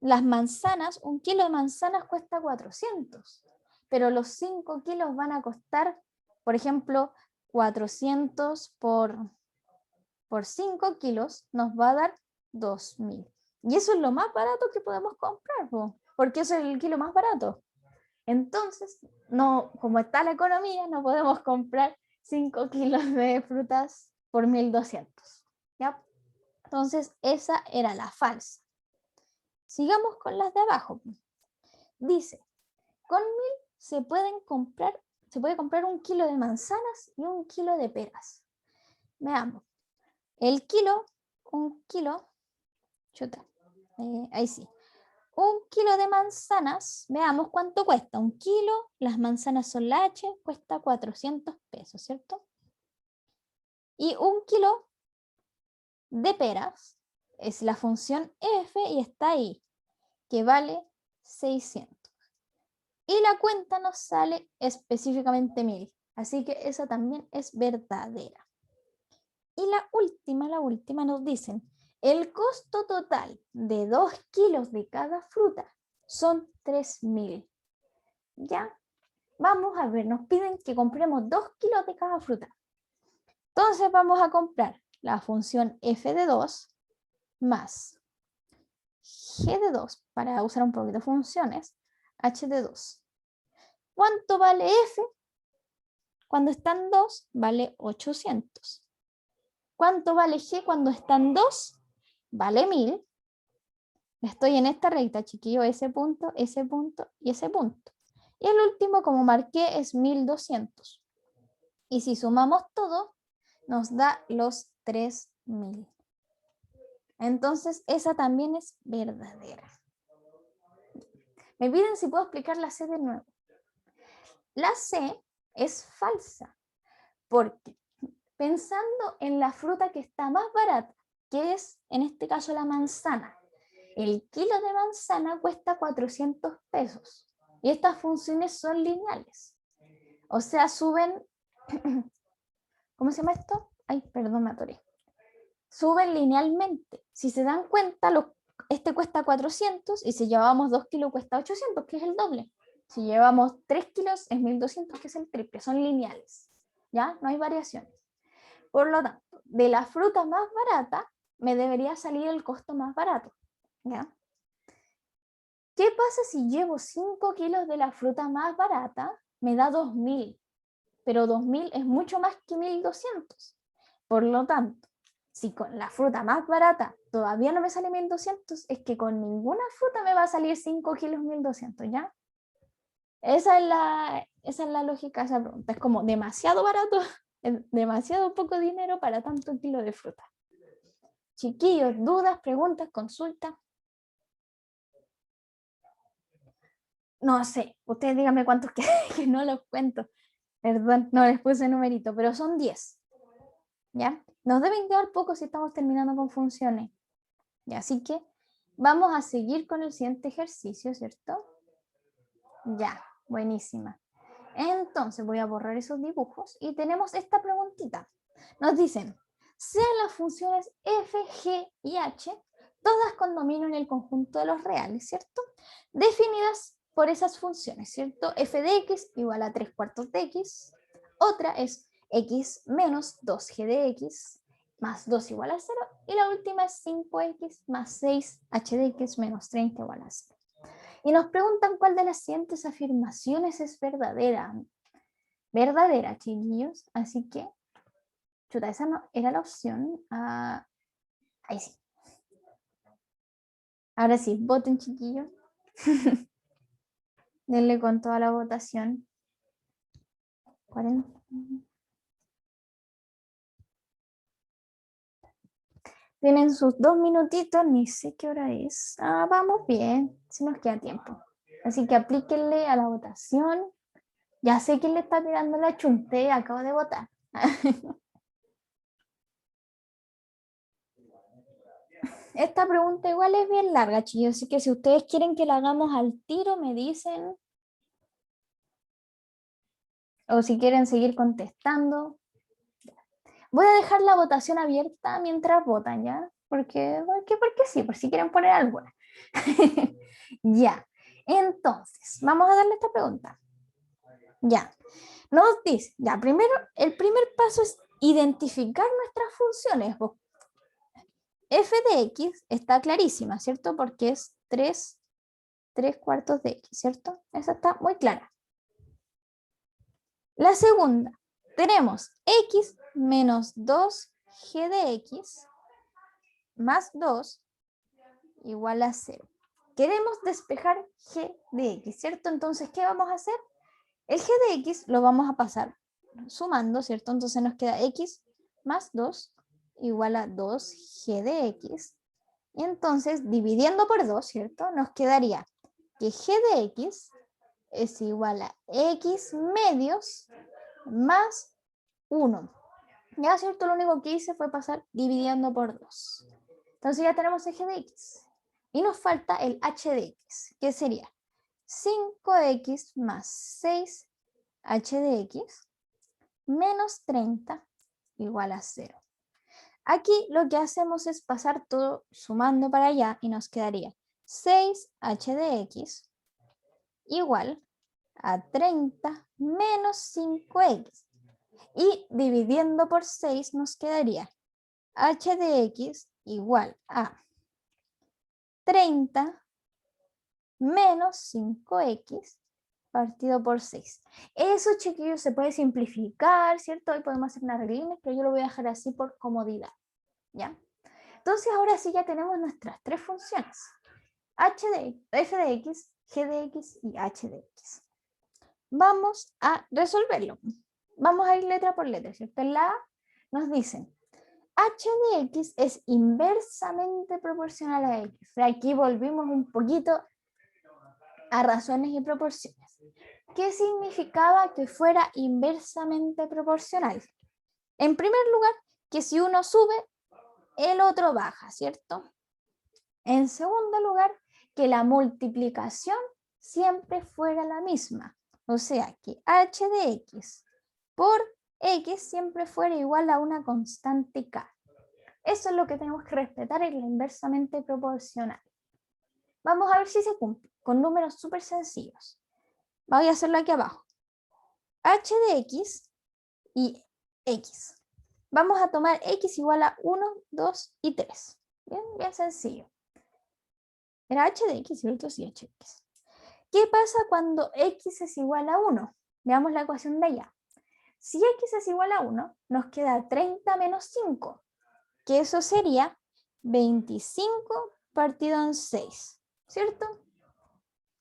manzanas. Un kilo de manzanas cuesta 400, pero los 5 kilos van a costar, por ejemplo, 400 por 5 kilos nos va a dar 2000. Y eso es lo más barato que podemos comprar, porque eso es el kilo más barato. Entonces, no, como está la economía, no podemos comprar 5 kilos de frutas por 1200. ¿Ya? Entonces, esa era la falsa. Sigamos con las de abajo. Dice, con 1000 se puede comprar 1 kilo de manzanas y 1 kilo de peras. Veamos. El kilo, ahí sí. 1 kilo de manzanas, veamos cuánto cuesta. 1 kilo, las manzanas son la H, cuesta 400 pesos, ¿cierto? Y 1 kilo de peras es la función F y está ahí, que vale 600. Y la cuenta nos sale específicamente 1000, así que esa también es verdadera. Y la última nos dicen, el costo total de 2 kilos de cada fruta son 3000. ¿Ya? Vamos a ver, nos piden que compremos 2 kilos de cada fruta. Entonces vamos a comprar la función f de 2 más g de 2, para usar un poquito de funciones, h de 2. ¿Cuánto vale f? Cuando están 2, vale 800. ¿Cuánto vale g cuando están 2? Vale 1000. Estoy en esta recta, chiquillo, ese punto y ese punto. Y el último, como marqué, es 1200. Y si sumamos todo, nos da los 3000. Entonces, esa también es verdadera. Me piden si puedo explicar la C de nuevo. La C es falsa, porque pensando en la fruta que está más barata, que es en este caso la manzana, el kilo de manzana cuesta 400 pesos y estas funciones son lineales. O sea, suben, ¿cómo se llama esto? Ay, perdón, me atoré. Suben linealmente. Si se dan cuenta, este cuesta 400 y si llevamos 2 kilos cuesta 800, que es el doble. Si llevamos 3 kilos es 1200, que es el triple. Son lineales. ¿Ya? No hay variaciones. Por lo tanto, de la fruta más barata me debería salir el costo más barato. ¿Ya? ¿Qué pasa si llevo 5 kilos de la fruta más barata? Me da 2000. pero 2000 es mucho más que 1200. Por lo tanto, si con la fruta más barata todavía no me sale 1200, es que con ninguna fruta me va a salir 5 kilos 1200, ¿ya? Esa es la lógica de esa pregunta. Es como demasiado barato, es demasiado poco dinero para tanto kilo de fruta. Chiquillos, dudas, preguntas, consultas. No sé, ustedes díganme cuántos que no los cuento. Perdón, no les puse numerito, pero son 10. ¿Ya? Nos deben quedar pocos si estamos terminando con funciones. ¿Ya? Así que vamos a seguir con el siguiente ejercicio, ¿cierto? Ya, buenísima. Entonces voy a borrar esos dibujos y tenemos esta preguntita. Nos dicen, sean las funciones f, g y h, todas con dominio en el conjunto de los reales, ¿cierto? Definidas por esas funciones, ¿cierto? F de x igual a 3/4 de x. Otra es x menos 2g de x más 2 igual a 0. Y la última es 5x más 6h de x menos 30 igual a 0. Y nos preguntan cuál de las siguientes afirmaciones es verdadera. Verdadera, chiquillos. Así que, chuta, esa no era la opción. Ahí sí. Ahora sí, voten, chiquillos. Denle con toda la votación. 40. Tienen sus 2 minutitos, ni sé qué hora es. Vamos bien, si nos queda tiempo. Así que aplíquenle a la votación. Ya sé quién le está tirando la chunte, acabo de votar. Esta pregunta igual es bien larga, chicos, así que si ustedes quieren que la hagamos al tiro, me dicen. O si quieren seguir contestando. Voy a dejar la votación abierta mientras votan, ¿ya? Porque sí, por si quieren poner alguna. Ya, entonces, vamos a darle esta pregunta. Ya, nos dice, ya, primero, el primer paso es identificar nuestras funciones. F de X está clarísima, ¿cierto? Porque es 3/4 de X, ¿cierto? Esa está muy clara. La segunda, tenemos X menos 2G de X más 2 igual a 0. Queremos despejar G de X, ¿cierto? Entonces, ¿qué vamos a hacer? El G de X lo vamos a pasar sumando, ¿cierto? Entonces nos queda X más 2 igual a 2G de X. Y entonces, dividiendo por 2, ¿cierto? Nos quedaría que G de X es igual a X medios más 1. Ya, ¿cierto? Lo único que hice fue pasar dividiendo por 2. Entonces ya tenemos el G de X. Y nos falta el H de X, que sería 5X más 6H de X menos 30 igual a 0. Aquí lo que hacemos es pasar todo sumando para allá y nos quedaría 6H de X igual a 30 menos 5X. Y dividiendo por 6 nos quedaría H de X igual a 30 menos 5X partido por 6. Eso, chiquillos, se puede simplificar, ¿cierto? Hoy podemos hacer unas reglines, pero yo lo voy a dejar así por comodidad, ¿ya? Entonces, ahora sí ya tenemos nuestras tres funciones. F de X, G de X y H de X. Vamos a resolverlo. Vamos a ir letra por letra, ¿cierto? En la A nos dicen, H de X es inversamente proporcional a X. Aquí volvimos un poquito a razones y proporciones. ¿Qué significaba que fuera inversamente proporcional? En primer lugar, que si uno sube, el otro baja, ¿cierto? En segundo lugar, que la multiplicación siempre fuera la misma. O sea, que h de x por x siempre fuera igual a una constante k. Eso es lo que tenemos que respetar en la inversamente proporcional. Vamos a ver si se cumple con números súper sencillos. Voy a hacerlo aquí abajo. H de x y x. Vamos a tomar x igual a 1, 2 y 3. Bien, bien sencillo. Era h de x, ¿cierto? Sí, h de x. ¿Qué pasa cuando x es igual a 1? Veamos la ecuación de allá. Si x es igual a 1, nos queda 30 menos 5, que eso sería 25 partido en 6, ¿cierto?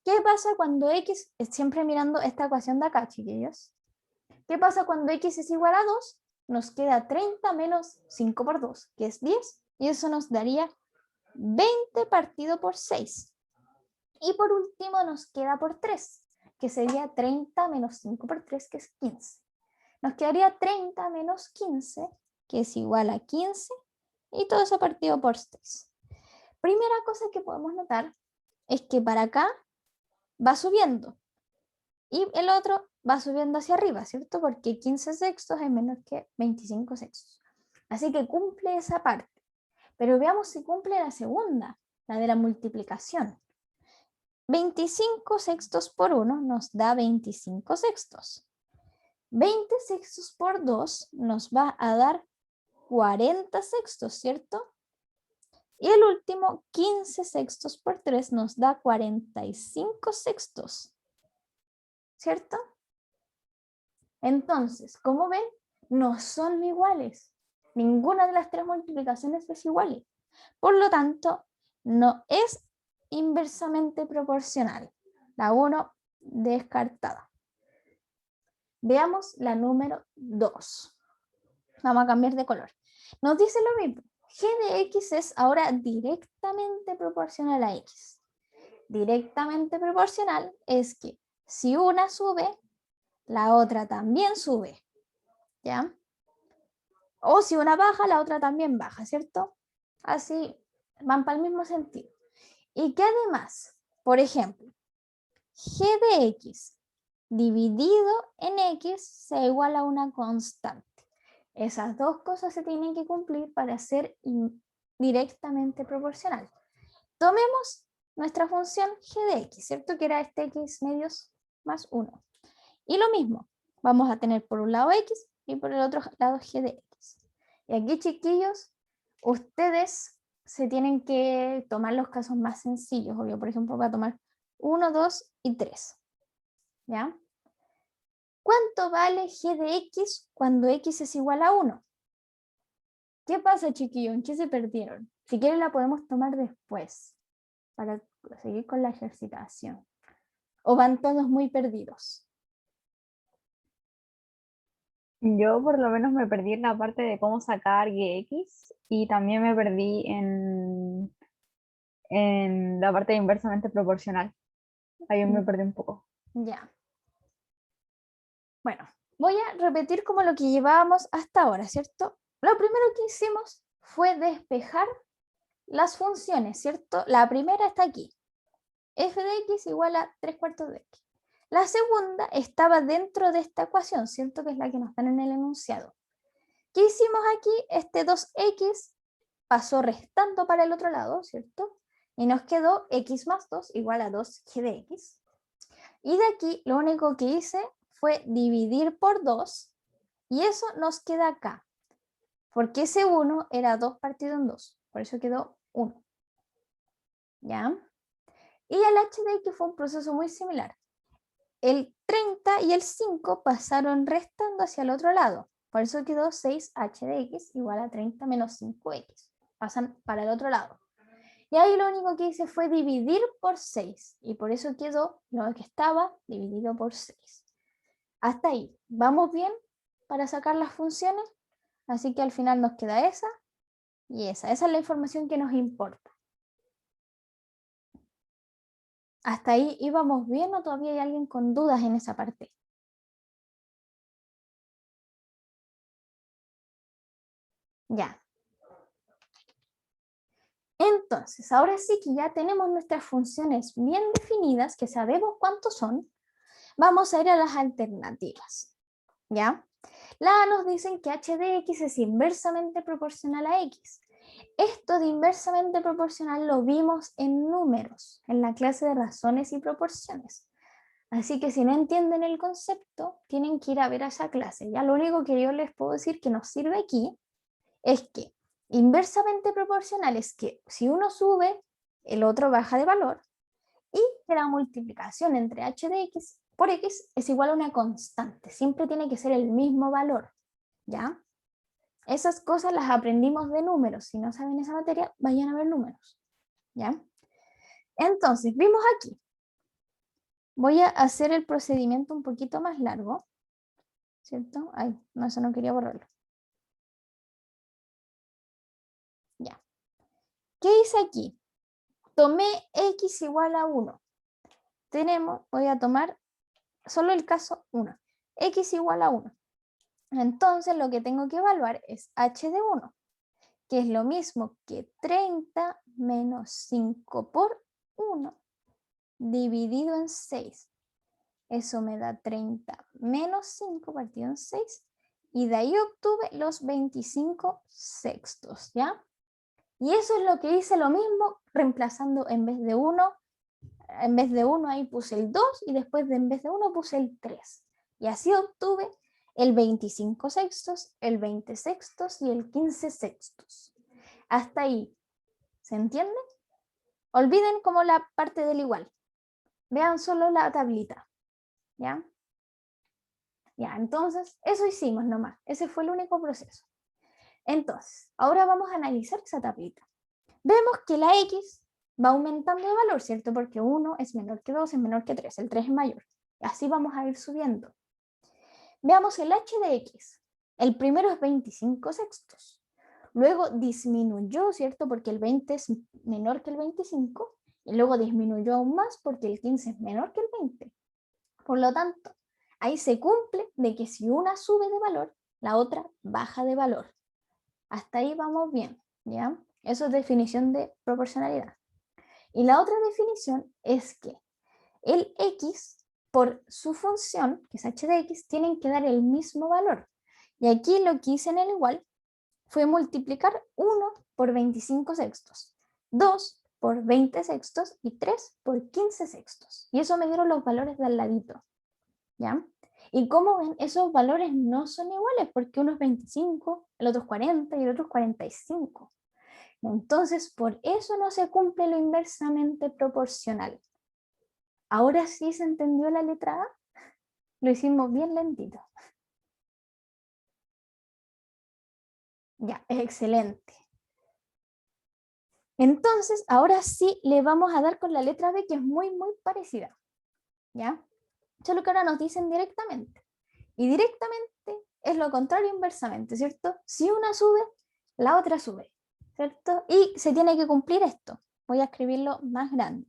¿Qué pasa cuando x, siempre mirando esta ecuación de acá, chiquillos? ¿Qué pasa cuando x es igual a 2? Nos queda 30 menos 5 por 2, que es 10, y eso nos daría 20 partido por 6. Y por último nos queda por 3, que sería 30 menos 5 por 3, que es 15. Nos quedaría 30 menos 15, que es igual a 15, y todo eso partido por 6. Primera cosa que podemos notar es que para acá va subiendo y el otro va subiendo hacia arriba, ¿cierto? Porque 15 sextos es menos que 25 sextos. Así que cumple esa parte. Pero veamos si cumple la segunda, la de la multiplicación. 25 sextos por 1 nos da 25 sextos. 20 sextos por 2 nos va a dar 40 sextos, ¿cierto? Y el último, 15 sextos por 3 nos da 45 sextos, ¿cierto? Entonces, como ven, no son iguales. Ninguna de las tres multiplicaciones es igual. Por lo tanto, no es inversamente proporcional. La 1 descartada. Veamos la número 2. Vamos a cambiar de color. Nos dice lo mismo. G de X es ahora directamente proporcional a X. Directamente proporcional es que si una sube, la otra también sube. ¿Ya? O si una baja, la otra también baja, ¿cierto? Así van para el mismo sentido. Y que además, por ejemplo, G de X dividido en X sea igual a una constante. Esas dos cosas se tienen que cumplir para ser directamente proporcional. Tomemos nuestra función G de X, ¿cierto? Que era este X medios más 1. Y lo mismo, vamos a tener por un lado X y por el otro lado G de X. Y aquí, chiquillos, ustedes se tienen que tomar los casos más sencillos. Yo, por ejemplo, voy a tomar 1, 2 y 3. ¿Ya? ¿Cuánto vale G de X cuando X es igual a 1? ¿Qué pasa, chiquillos? ¿En qué se perdieron? Si quieren la podemos tomar después para seguir con la ejercitación. ¿O van todos muy perdidos? Yo por lo menos me perdí en la parte de cómo sacar GX y también me perdí en la parte de inversamente proporcional. Ahí me perdí un poco. Ya. Bueno, voy a repetir como lo que llevábamos hasta ahora, ¿cierto? Lo primero que hicimos fue despejar las funciones, ¿cierto? La primera está aquí. F de X igual a 3/4 de X. La segunda estaba dentro de esta ecuación, ¿cierto? Que es la que nos dan en el enunciado. ¿Qué hicimos aquí? Este 2X pasó restando para el otro lado, ¿cierto? Y nos quedó X más 2 igual a 2G de X. Y de aquí lo único que hice fue dividir por 2 y eso nos queda acá. Porque ese 1 era 2 partido en 2, por eso quedó 1. ¿Ya? Y el h de x fue un proceso muy similar. El 30 y el 5 pasaron restando hacia el otro lado, por eso quedó 6h de x igual a 30 menos 5x. Pasan para el otro lado. Y ahí lo único que hice fue dividir por 6 y por eso quedó lo que estaba dividido por 6. Hasta ahí, ¿vamos bien para sacar las funciones? Así que al final nos queda esa y esa. Esa es la información que nos importa. ¿Hasta ahí íbamos bien o todavía hay alguien con dudas en esa parte? Ya. Entonces, ahora sí que ya tenemos nuestras funciones bien definidas, que sabemos cuántos son, vamos a ir a las alternativas. ¿Ya? La A nos dicen que h de x es inversamente proporcional a x. Esto de inversamente proporcional lo vimos en números, en la clase de razones y proporciones. Así que si no entienden el concepto, tienen que ir a ver a esa clase. Ya lo único que yo les puedo decir que nos sirve aquí es que inversamente proporcional es que si uno sube, el otro baja de valor, y que la multiplicación entre h de x por x es igual a una constante. Siempre tiene que ser el mismo valor, ¿ya? Esas cosas las aprendimos de números. Si no saben esa materia, vayan a ver números, ¿ya? Entonces, vimos aquí. Voy a hacer el procedimiento un poquito más largo, ¿cierto? Ay, no, eso no quería borrarlo. Ya. ¿Qué hice aquí? Tomé x igual a 1. Voy a tomar solo el caso 1. X igual a 1. Entonces lo que tengo que evaluar es h de 1, que es lo mismo que 30 menos 5 por 1 dividido en 6. Eso me da 30 menos 5 partido en 6. Y de ahí obtuve los 25 sextos, ¿ya? Y eso es lo que hice lo mismo, reemplazando en vez de 1 ahí puse el 2 y después en vez de 1 puse el 3. Y así obtuve el 25 sextos, el 20 sextos y el 15 sextos. Hasta ahí, ¿se entiende? Olviden como la parte del igual. Vean solo la tablita, ¿ya? Ya, entonces, eso hicimos nomás. Ese fue el único proceso. Entonces, ahora vamos a analizar esa tablita. Vemos que la x va aumentando de valor, ¿cierto? Porque 1 es menor que 2, es menor que 3, el 3 es mayor. Así vamos a ir subiendo. Veamos el h de x. El primero es 25 sextos. Luego disminuyó, ¿cierto? Porque el 20 es menor que el 25. Y luego disminuyó aún más porque el 15 es menor que el 20. Por lo tanto, ahí se cumple de que si una sube de valor, la otra baja de valor. Hasta ahí vamos bien, ¿ya? Eso es definición de proporcionalidad. Y la otra definición es que el x por su función, que es h de x, tienen que dar el mismo valor. Y aquí lo que hice en el igual fue multiplicar 1 por 25 sextos, 2 por 20 sextos y 3 por 15 sextos. Y eso me dieron los valores de al ladito, ¿ya? Y como ven, esos valores no son iguales porque uno es 25, el otro es 40 y el otro es 45. Entonces, por eso no se cumple lo inversamente proporcional. Ahora sí se entendió la letra A. Lo hicimos bien lentito. Ya, excelente. Entonces, ahora sí le vamos a dar con la letra B, que es muy, muy parecida. ¿Ya? Solo que ahora nos dicen directamente. Y directamente es lo contrario inversamente, ¿cierto? Si una sube, la otra sube, ¿cierto? Y se tiene que cumplir esto. Voy a escribirlo más grande.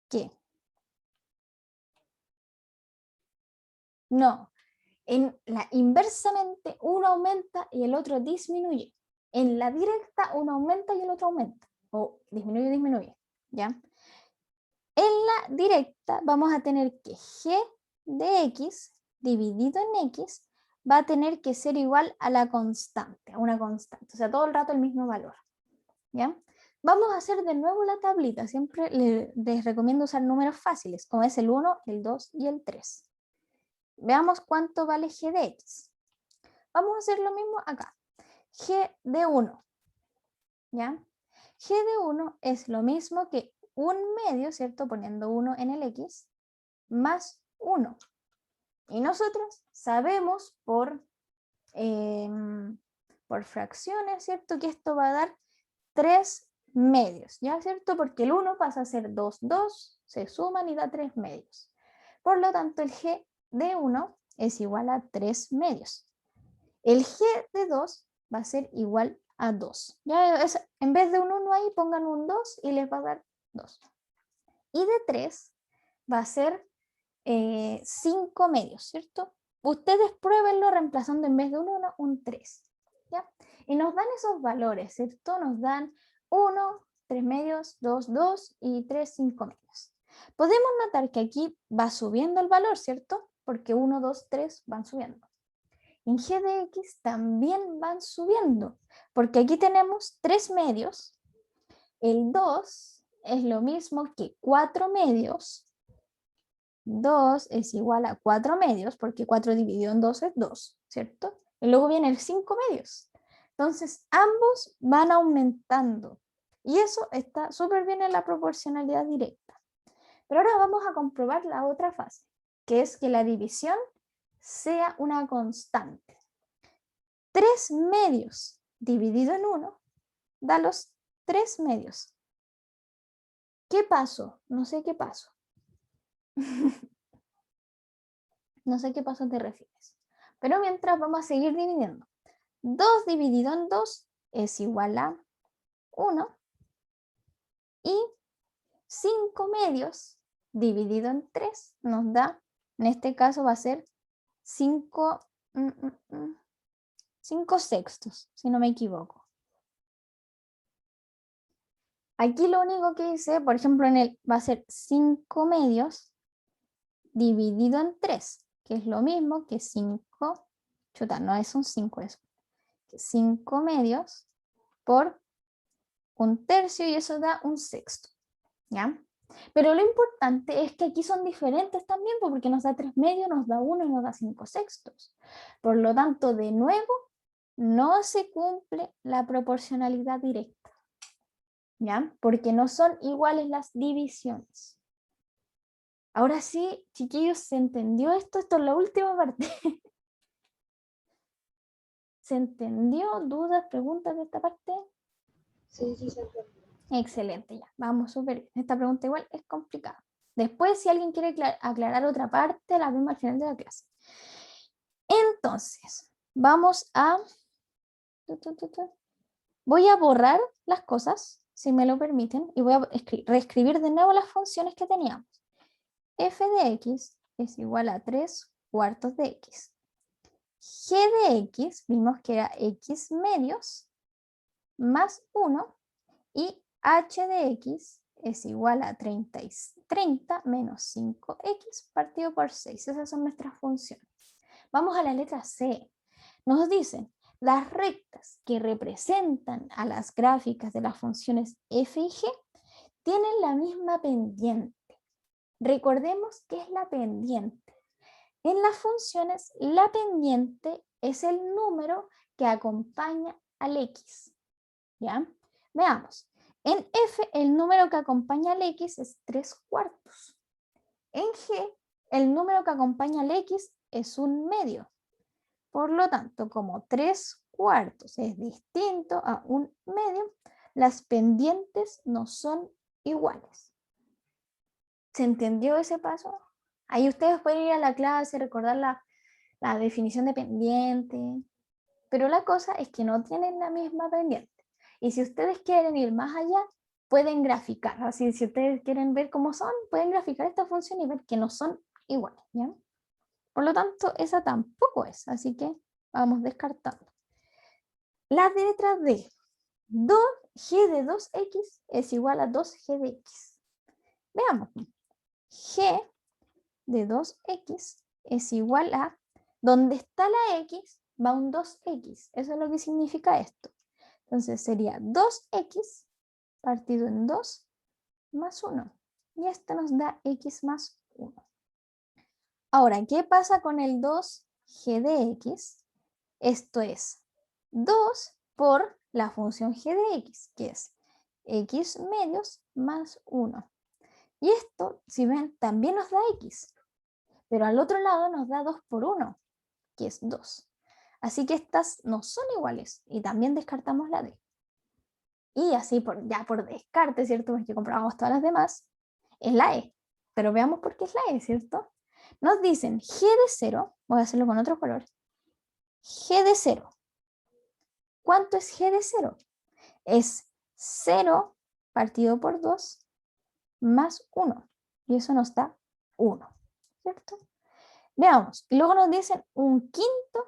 ¿Qué? No. En la inversamente uno aumenta y el otro disminuye. En la directa uno aumenta y el otro aumenta. O disminuye, disminuye. ¿Ya? En la directa vamos a tener que g de x dividido en x va a tener que ser igual a la constante, a una constante. O sea, todo el rato el mismo valor. ¿Ya? Vamos a hacer de nuevo la tablita. Siempre les recomiendo usar números fáciles, como es el 1, el 2 y el 3. Veamos cuánto vale g de x. Vamos a hacer lo mismo acá. G de 1. ¿Ya? G de 1 es lo mismo que un medio, ¿cierto? Poniendo 1 en el x, más 1. Y nosotros sabemos por fracciones, ¿cierto? Que esto va a dar 3 medios, ¿ya? ¿Cierto? Porque el 1 pasa a ser 2, 2, se suman y da 3 medios. Por lo tanto, el g de 1 es igual a 3 medios. El g de 2 va a ser igual a 2. ¿Ya? En vez de un 1 ahí, pongan un 2 y les va a dar 2. Y de 3 va a ser 5 medios, ¿cierto? Ustedes pruébenlo reemplazando en vez de un 1, un 3. ¿Ya? Y nos dan esos valores, ¿cierto? Nos dan 1, 3 medios, 2, 2 y 3, 5 medios. Podemos notar que aquí va subiendo el valor, ¿cierto? Porque 1, 2, 3 van subiendo. En g de x también van subiendo, porque aquí tenemos 3 medios. El 2 es lo mismo que 4 medios. 2 es igual a 4 medios, porque 4 dividido en 2 es 2, ¿cierto? Y luego viene el 5 medios. Entonces, ambos van aumentando. Y eso está súper bien en la proporcionalidad directa. Pero ahora vamos a comprobar la otra fase, que es que la división sea una constante. 3 medios dividido en 1 da los 3 medios. ¿Qué pasó? No sé qué pasó. No sé qué paso te refieres. Pero mientras vamos a seguir dividiendo. 2 dividido en 2 es igual a 1. Y 5 medios dividido en 3 nos da, en este caso va a ser 5 sextos, si no me equivoco. Aquí lo único que hice, por ejemplo, va a ser 5 medios dividido en 3, que es lo mismo que 5, no es un 5 eso, 5 medios por 1/3 y eso da 1/6, ¿ya? Pero lo importante es que aquí son diferentes también, porque nos da 3 medios, nos da 1 y nos da 5 sextos. Por lo tanto, de nuevo, no se cumple la proporcionalidad directa, ¿ya? Porque no son iguales las divisiones. Ahora sí, chiquillos, ¿se entendió esto? Esto es la última parte. ¿Se entendió? ¿Dudas, preguntas de esta parte? Sí, sí, se entendió. Excelente, ya. Vamos súper bien. Esta pregunta igual es complicada. Después, si alguien quiere aclarar otra parte, la vemos al final de la clase. Entonces, vamos a... Voy a borrar las cosas, si me lo permiten, y voy a reescribir de nuevo las funciones que teníamos. F de x es igual a 3/4 de x. G de x, vimos que era x medios más 1, y h de x es igual a 30 menos 5x partido por 6. Esas son nuestras funciones. Vamos a la letra C. Nos dicen, las rectas que representan a las gráficas de las funciones f y g tienen la misma pendiente. Recordemos qué es la pendiente. En las funciones, la pendiente es el número que acompaña al x. ¿Ya? Veamos. En f, el número que acompaña al x es 3/4. En g, el número que acompaña al x es 1/2. Por lo tanto, como 3/4 es distinto a 1/2, las pendientes no son iguales. ¿Se entendió ese paso? Ahí ustedes pueden ir a la clase, recordar la definición de pendiente, pero la cosa es que no tienen la misma pendiente. Y si ustedes quieren ir más allá, pueden graficar. Así, si ustedes quieren ver cómo son, pueden graficar esta función y ver que no son iguales, ¿ya? Por lo tanto, esa tampoco es, así que vamos descartando. La letra D. 2g de 2x es igual a 2g de x. Veamos. G de 2x es igual a, donde está la x, va un 2x. Eso es lo que significa esto. Entonces sería 2x partido en 2 más 1. Y esto nos da x más 1. Ahora, ¿qué pasa con el 2g de x? Esto es 2 por la función g de x, que es x medios más 1. Y esto, si ven, también nos da x. Pero al otro lado nos da 2 por 1, que es 2. Así que estas no son iguales y también descartamos la D. Y así, ya por descarte, ¿cierto? Porque comprobamos todas las demás, es la E. Pero veamos por qué es la E, ¿cierto? Nos dicen G de 0, voy a hacerlo con otro color. G de 0. ¿Cuánto es G de 0? Es 0 partido por 2 más 1. Y eso nos da 1, ¿cierto? Veamos, y luego nos dicen 1/5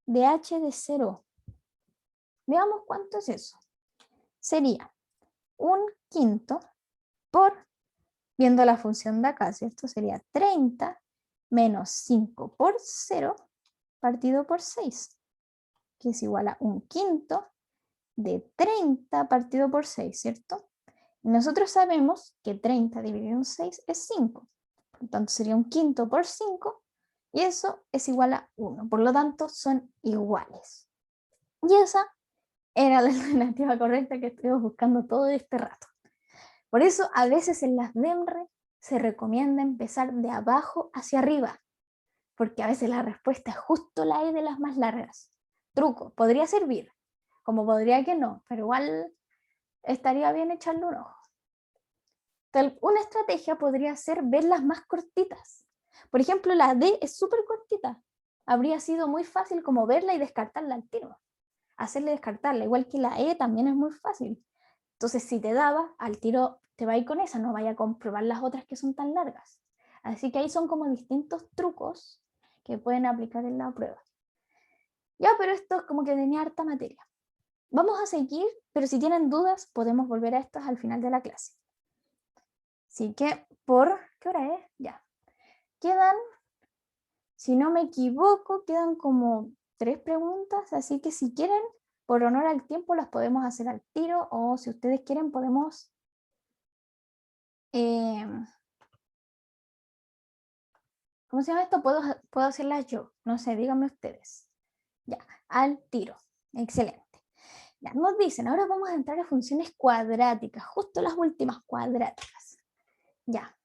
de h de 0. Veamos cuánto es eso. Sería 1/5 por, viendo la función de acá, ¿cierto? Sería 30 menos 5 por 0 partido por 6, que es igual a 1/5 de 30 partido por 6, ¿cierto? Y nosotros sabemos que 30 dividido en 6 es 5. Por lo tanto, sería 1/5 por 5 y eso es igual a 1. Por lo tanto, son iguales. Y esa era la alternativa correcta que estuvimos buscando todo este rato. Por eso, a veces en las DEMRE se recomienda empezar de abajo hacia arriba, porque a veces la respuesta es justo la E de las más largas. Truco, podría servir, como podría que no, pero igual estaría bien echarle un ojo. Una estrategia podría ser ver las más cortitas. Por ejemplo, la D es súper cortita. Habría sido muy fácil como verla y descartarla al tiro. Hacerle descartarla, igual que la E también es muy fácil. Entonces, si te daba, al tiro te va a ir con esa, no vaya a comprobar las otras que son tan largas. Así que ahí son como distintos trucos que pueden aplicar en la prueba. Ya, pero esto es como que tenía harta materia. Vamos a seguir, pero si tienen dudas, podemos volver a estas al final de la clase. Así que, ¿qué hora es? Ya. Quedan, si no me equivoco, quedan como 3 preguntas, así que si quieren, por honor al tiempo, las podemos hacer al tiro, o si ustedes quieren, podemos... ¿cómo se llama esto? Puedo hacerlas yo, no sé, díganme ustedes. Ya, al tiro. Excelente. Ya, nos dicen, ahora vamos a entrar a funciones cuadráticas, justo las últimas cuadráticas. Ya.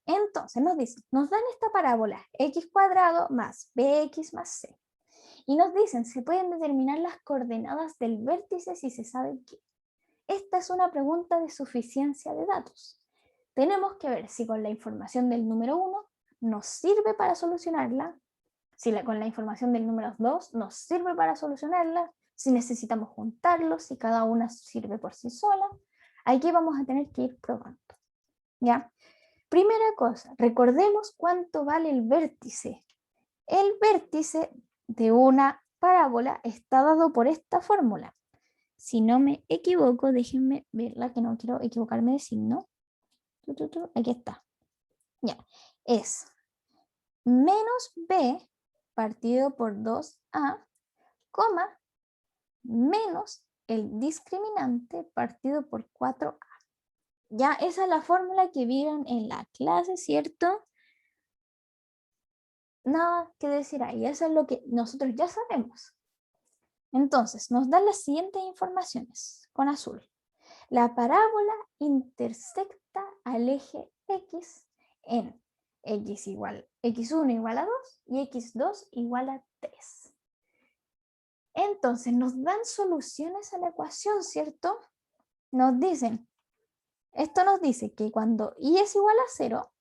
Entonces nos dicen, nos dan esta parábola x cuadrado más bx más c. Y nos dicen, se pueden determinar las coordenadas del vértice si se sabe qué. Esta es una pregunta de suficiencia de datos. Tenemos que ver si con la información del número 1 nos sirve para solucionarla, si con la información del número 2 nos sirve para solucionarla, si necesitamos juntarlos, si cada una sirve por sí sola. Aquí vamos a tener que ir probando. ¿Ya? Primera cosa, recordemos cuánto vale el vértice. El vértice de una parábola está dado por esta fórmula. Si no me equivoco, déjenme verla, que no quiero equivocarme de signo. Aquí está. Ya. Es menos b partido por 2a, coma, menos el discriminante partido por 4a. Ya esa es la fórmula que vieron en la clase, ¿cierto? Nada que decir ahí, eso es lo que nosotros ya sabemos. Entonces, nos dan las siguientes informaciones con azul. La parábola intersecta al eje X en x1 igual a 2 y x2 igual a 3. Entonces, nos dan soluciones a la ecuación, ¿cierto? Nos dicen, esto nos dice que cuando y es igual a 0,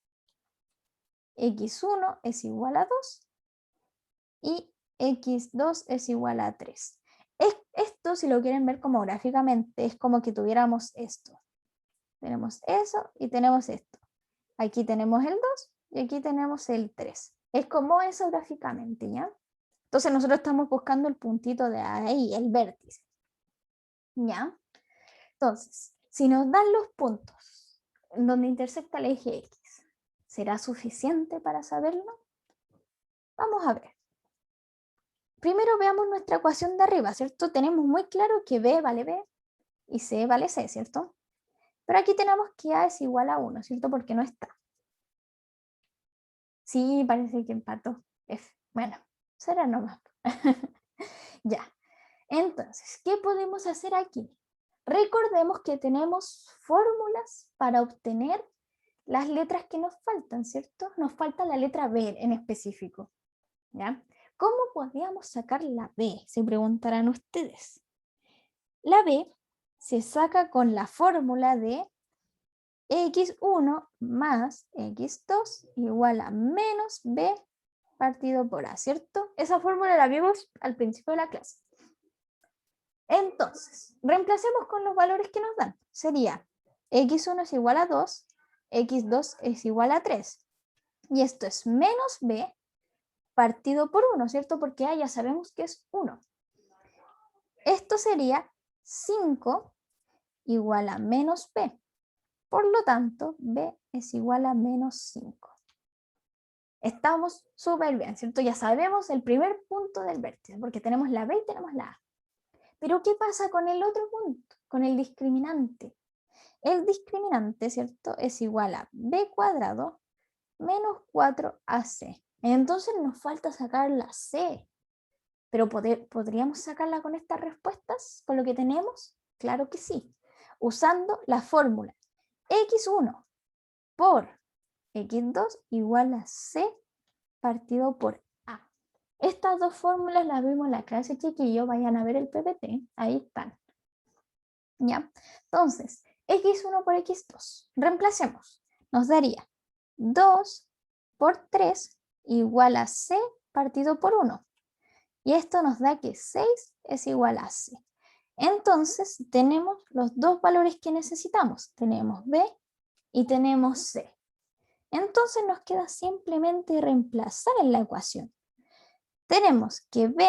x1 es igual a 2 y x2 es igual a 3. Esto, si lo quieren ver como gráficamente, es como que tuviéramos esto. Tenemos eso y tenemos esto. Aquí tenemos el 2 y aquí tenemos el 3. Es como eso gráficamente, ¿ya? Entonces nosotros estamos buscando el puntito de ahí, el vértice. ¿Ya? Entonces, si nos dan los puntos donde intersecta el eje X, ¿será suficiente para saberlo? Vamos a ver. Primero veamos nuestra ecuación de arriba, ¿cierto? Tenemos muy claro que B vale B y C vale C, ¿cierto? Pero aquí tenemos que A es igual a 1, ¿cierto? Porque no está. Sí, parece que empató. F. Bueno, será nomás. Ya. Entonces, ¿qué podemos hacer aquí? Recordemos que tenemos fórmulas para obtener las letras que nos faltan, ¿cierto? Nos falta la letra B en específico. ¿Ya? ¿Cómo podríamos sacar la B? Se preguntarán ustedes. La B se saca con la fórmula de x1 más x2 igual a menos b partido por a, ¿cierto? Esa fórmula la vimos al principio de la clase. Entonces, reemplacemos con los valores que nos dan. Sería x1 es igual a 2, x2 es igual a 3. Y esto es menos b partido por 1, ¿cierto? Porque A ya sabemos que es 1. Esto sería 5 igual a menos b. Por lo tanto, b es igual a menos 5. Estamos súper bien, ¿cierto? Ya sabemos el primer punto del vértice, porque tenemos la b y tenemos la a. Pero ¿qué pasa con el otro punto? Con el discriminante. El discriminante, ¿cierto? Es igual a b cuadrado menos 4ac. Entonces nos falta sacar la c. ¿Pero podríamos sacarla con estas respuestas? ¿Con lo que tenemos? Claro que sí. Usando la fórmula x1 por x2 igual a c partido por a. Estas dos fórmulas las vimos en la clase, chiquillos, vayan a ver el PPT, ahí están. ¿Ya? Entonces, x1 por x2, reemplacemos, nos daría 2 por 3 igual a c partido por 1. Y esto nos da que 6 es igual a c. Entonces, tenemos los dos valores que necesitamos. Tenemos b y tenemos c. Entonces, nos queda simplemente reemplazar en la ecuación. Tenemos que b,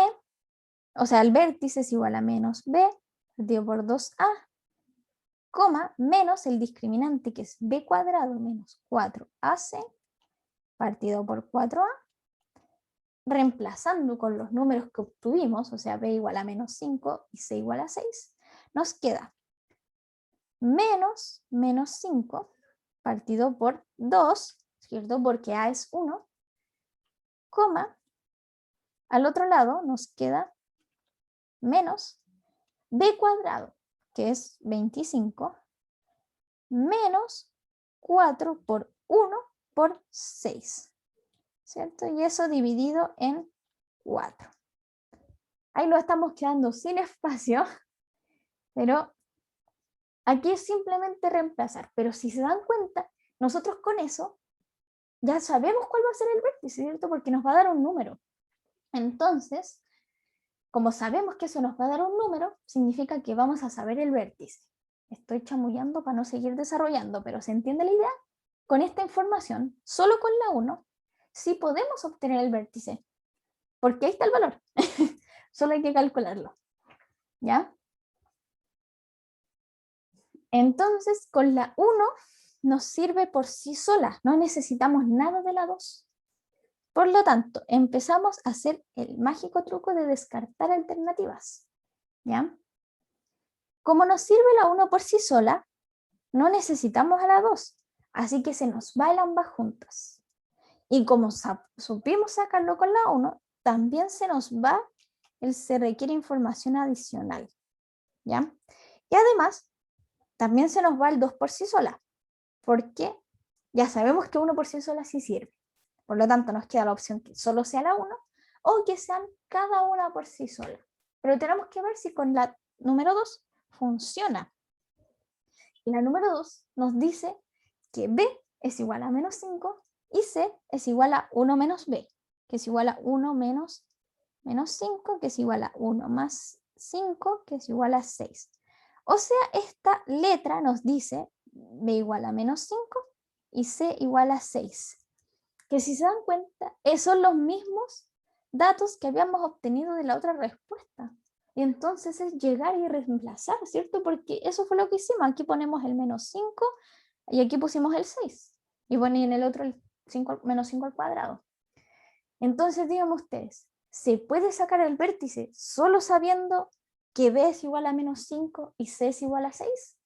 o sea, el vértice es igual a menos b partido por 2a, coma, menos el discriminante que es b cuadrado menos 4ac partido por 4a, reemplazando con los números que obtuvimos, o sea, b igual a menos 5 y c igual a 6, nos queda menos 5 partido por 2, ¿cierto? Porque a es 1, coma, al otro lado nos queda menos b cuadrado, que es 25, menos 4 por 1 por 6, ¿cierto? Y eso dividido en 4. Ahí lo estamos quedando sin espacio, pero aquí es simplemente reemplazar. Pero si se dan cuenta, nosotros con eso ya sabemos cuál va a ser el vértice, ¿cierto? Porque nos va a dar un número. Entonces, como sabemos que eso nos va a dar un número, significa que vamos a saber el vértice. Estoy chamullando para no seguir desarrollando, pero ¿se entiende la idea? Con esta información, solo con la 1, sí podemos obtener el vértice, porque ahí está el valor. Solo hay que calcularlo. ¿Ya? Entonces, con la 1 nos sirve por sí sola, no necesitamos nada de la 2. Por lo tanto, empezamos a hacer el mágico truco de descartar alternativas. ¿Ya? Como nos sirve la 1 por sí sola, no necesitamos a la 2, así que se nos va el ambas juntas. Y como supimos sacarlo con la 1, también se nos va el se requiere información adicional. ¿Ya? Y además, también se nos va el 2 por sí sola, porque ya sabemos que 1 por sí sola sí sirve. Por lo tanto, nos queda la opción que solo sea la 1 o que sean cada una por sí sola. Pero tenemos que ver si con la número 2 funciona. Y la número 2 nos dice que b es igual a menos 5 y c es igual a 1 menos b, que es igual a 1 menos 5, que es igual a 1 más 5, que es igual a 6. O sea, esta letra nos dice b igual a menos 5 y c igual a 6. Que si se dan cuenta, son los mismos datos que habíamos obtenido de la otra respuesta. Y entonces es llegar y reemplazar, ¿cierto? Porque eso fue lo que hicimos. Aquí ponemos el menos 5 y aquí pusimos el 6. Y bueno, y en el otro el menos 5 al cuadrado. Entonces, díganme ustedes, ¿se puede sacar el vértice solo sabiendo que b es igual a menos 5 y c es igual a 6?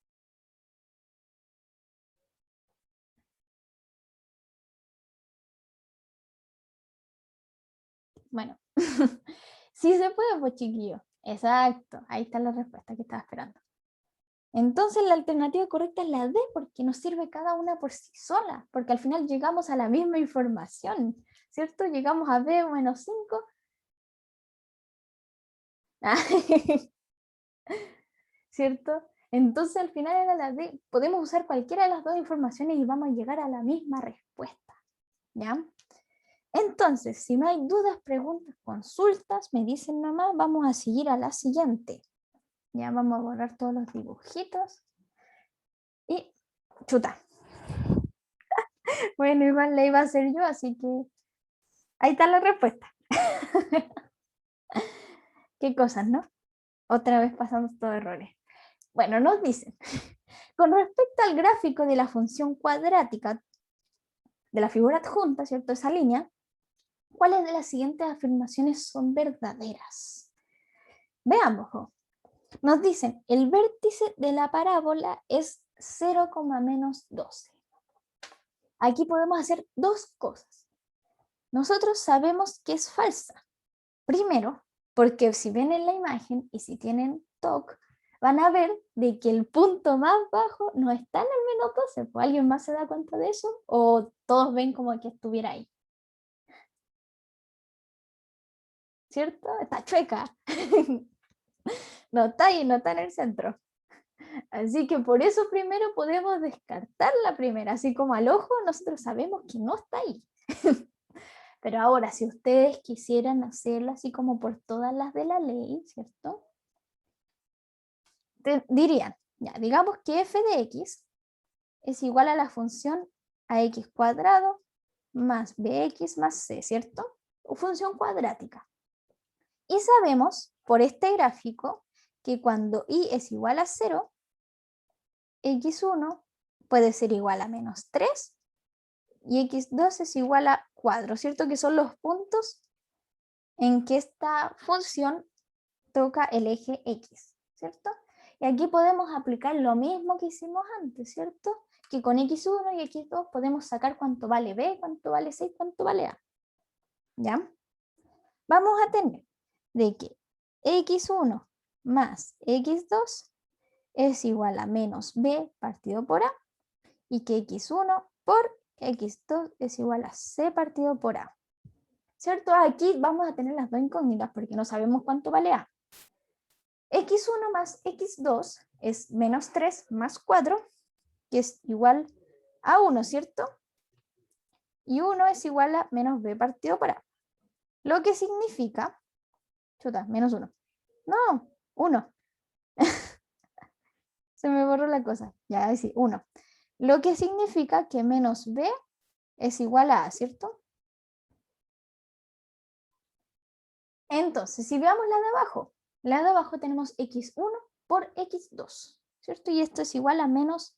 Bueno, sí se puede, pues chiquillos. Exacto, ahí está la respuesta que estaba esperando. Entonces la alternativa correcta es la D, porque nos sirve cada una por sí sola, porque al final llegamos a la misma información, ¿cierto? Llegamos a B menos 5. ¿Cierto? Entonces al final era la D. Podemos usar cualquiera de las dos informaciones y vamos a llegar a la misma respuesta, ¿ya? Entonces, si no hay dudas, preguntas, consultas, me dicen nomás, vamos a seguir a la siguiente. Ya vamos a borrar todos los dibujitos. Y chuta. Bueno, igual la iba a hacer yo, así que ahí está la respuesta. Qué cosas, ¿no? Otra vez pasamos todos errores. Bueno, nos dicen, con respecto al gráfico de la función cuadrática de la figura adjunta, ¿cierto? Esa línea, ¿cuáles de las siguientes afirmaciones son verdaderas? Veamos. Nos dicen, el vértice de la parábola es 0,-12. Aquí podemos hacer dos cosas. Nosotros sabemos que es falsa. Primero, porque si ven en la imagen y si tienen TOC, van a ver de que el punto más bajo no está en el menos 12. ¿Pues alguien más se da cuenta de eso? ¿O todos ven como que estuviera ahí? ¿Cierto? Está chueca. No está ahí, no está en el centro. Así que por eso primero podemos descartar la primera. Así como al ojo nosotros sabemos que no está ahí. Pero ahora, si ustedes quisieran hacerlo así como por todas las de la ley, ¿cierto? Dirían, ya, digamos que f de x es igual a la función ax cuadrado más bx más c, ¿cierto? O función cuadrática. Y sabemos por este gráfico que cuando y es igual a 0, x1 puede ser igual a menos 3 y x2 es igual a 4, ¿cierto? Que son los puntos en que esta función toca el eje x, ¿cierto? Y aquí podemos aplicar lo mismo que hicimos antes, ¿cierto? Que con x1 y x2 podemos sacar cuánto vale b, cuánto vale c y cuánto vale a. ¿Ya? Vamos a tener de que x1 más x2 es igual a menos b partido por a y que x1 por x2 es igual a c partido por a. ¿Cierto? Aquí vamos a tener las dos incógnitas porque no sabemos cuánto vale a. x1 más x2 es menos 3 más 4, que es igual a 1, ¿cierto? Y 1 es igual a menos b partido por a. Lo que significa, chuta, menos 1. No, 1. Se me borró la cosa. Ya, sí, 1. Lo que significa que menos b es igual a a, ¿cierto? Entonces, si veamos la de abajo tenemos x1 por x2, ¿cierto? Y esto es igual a menos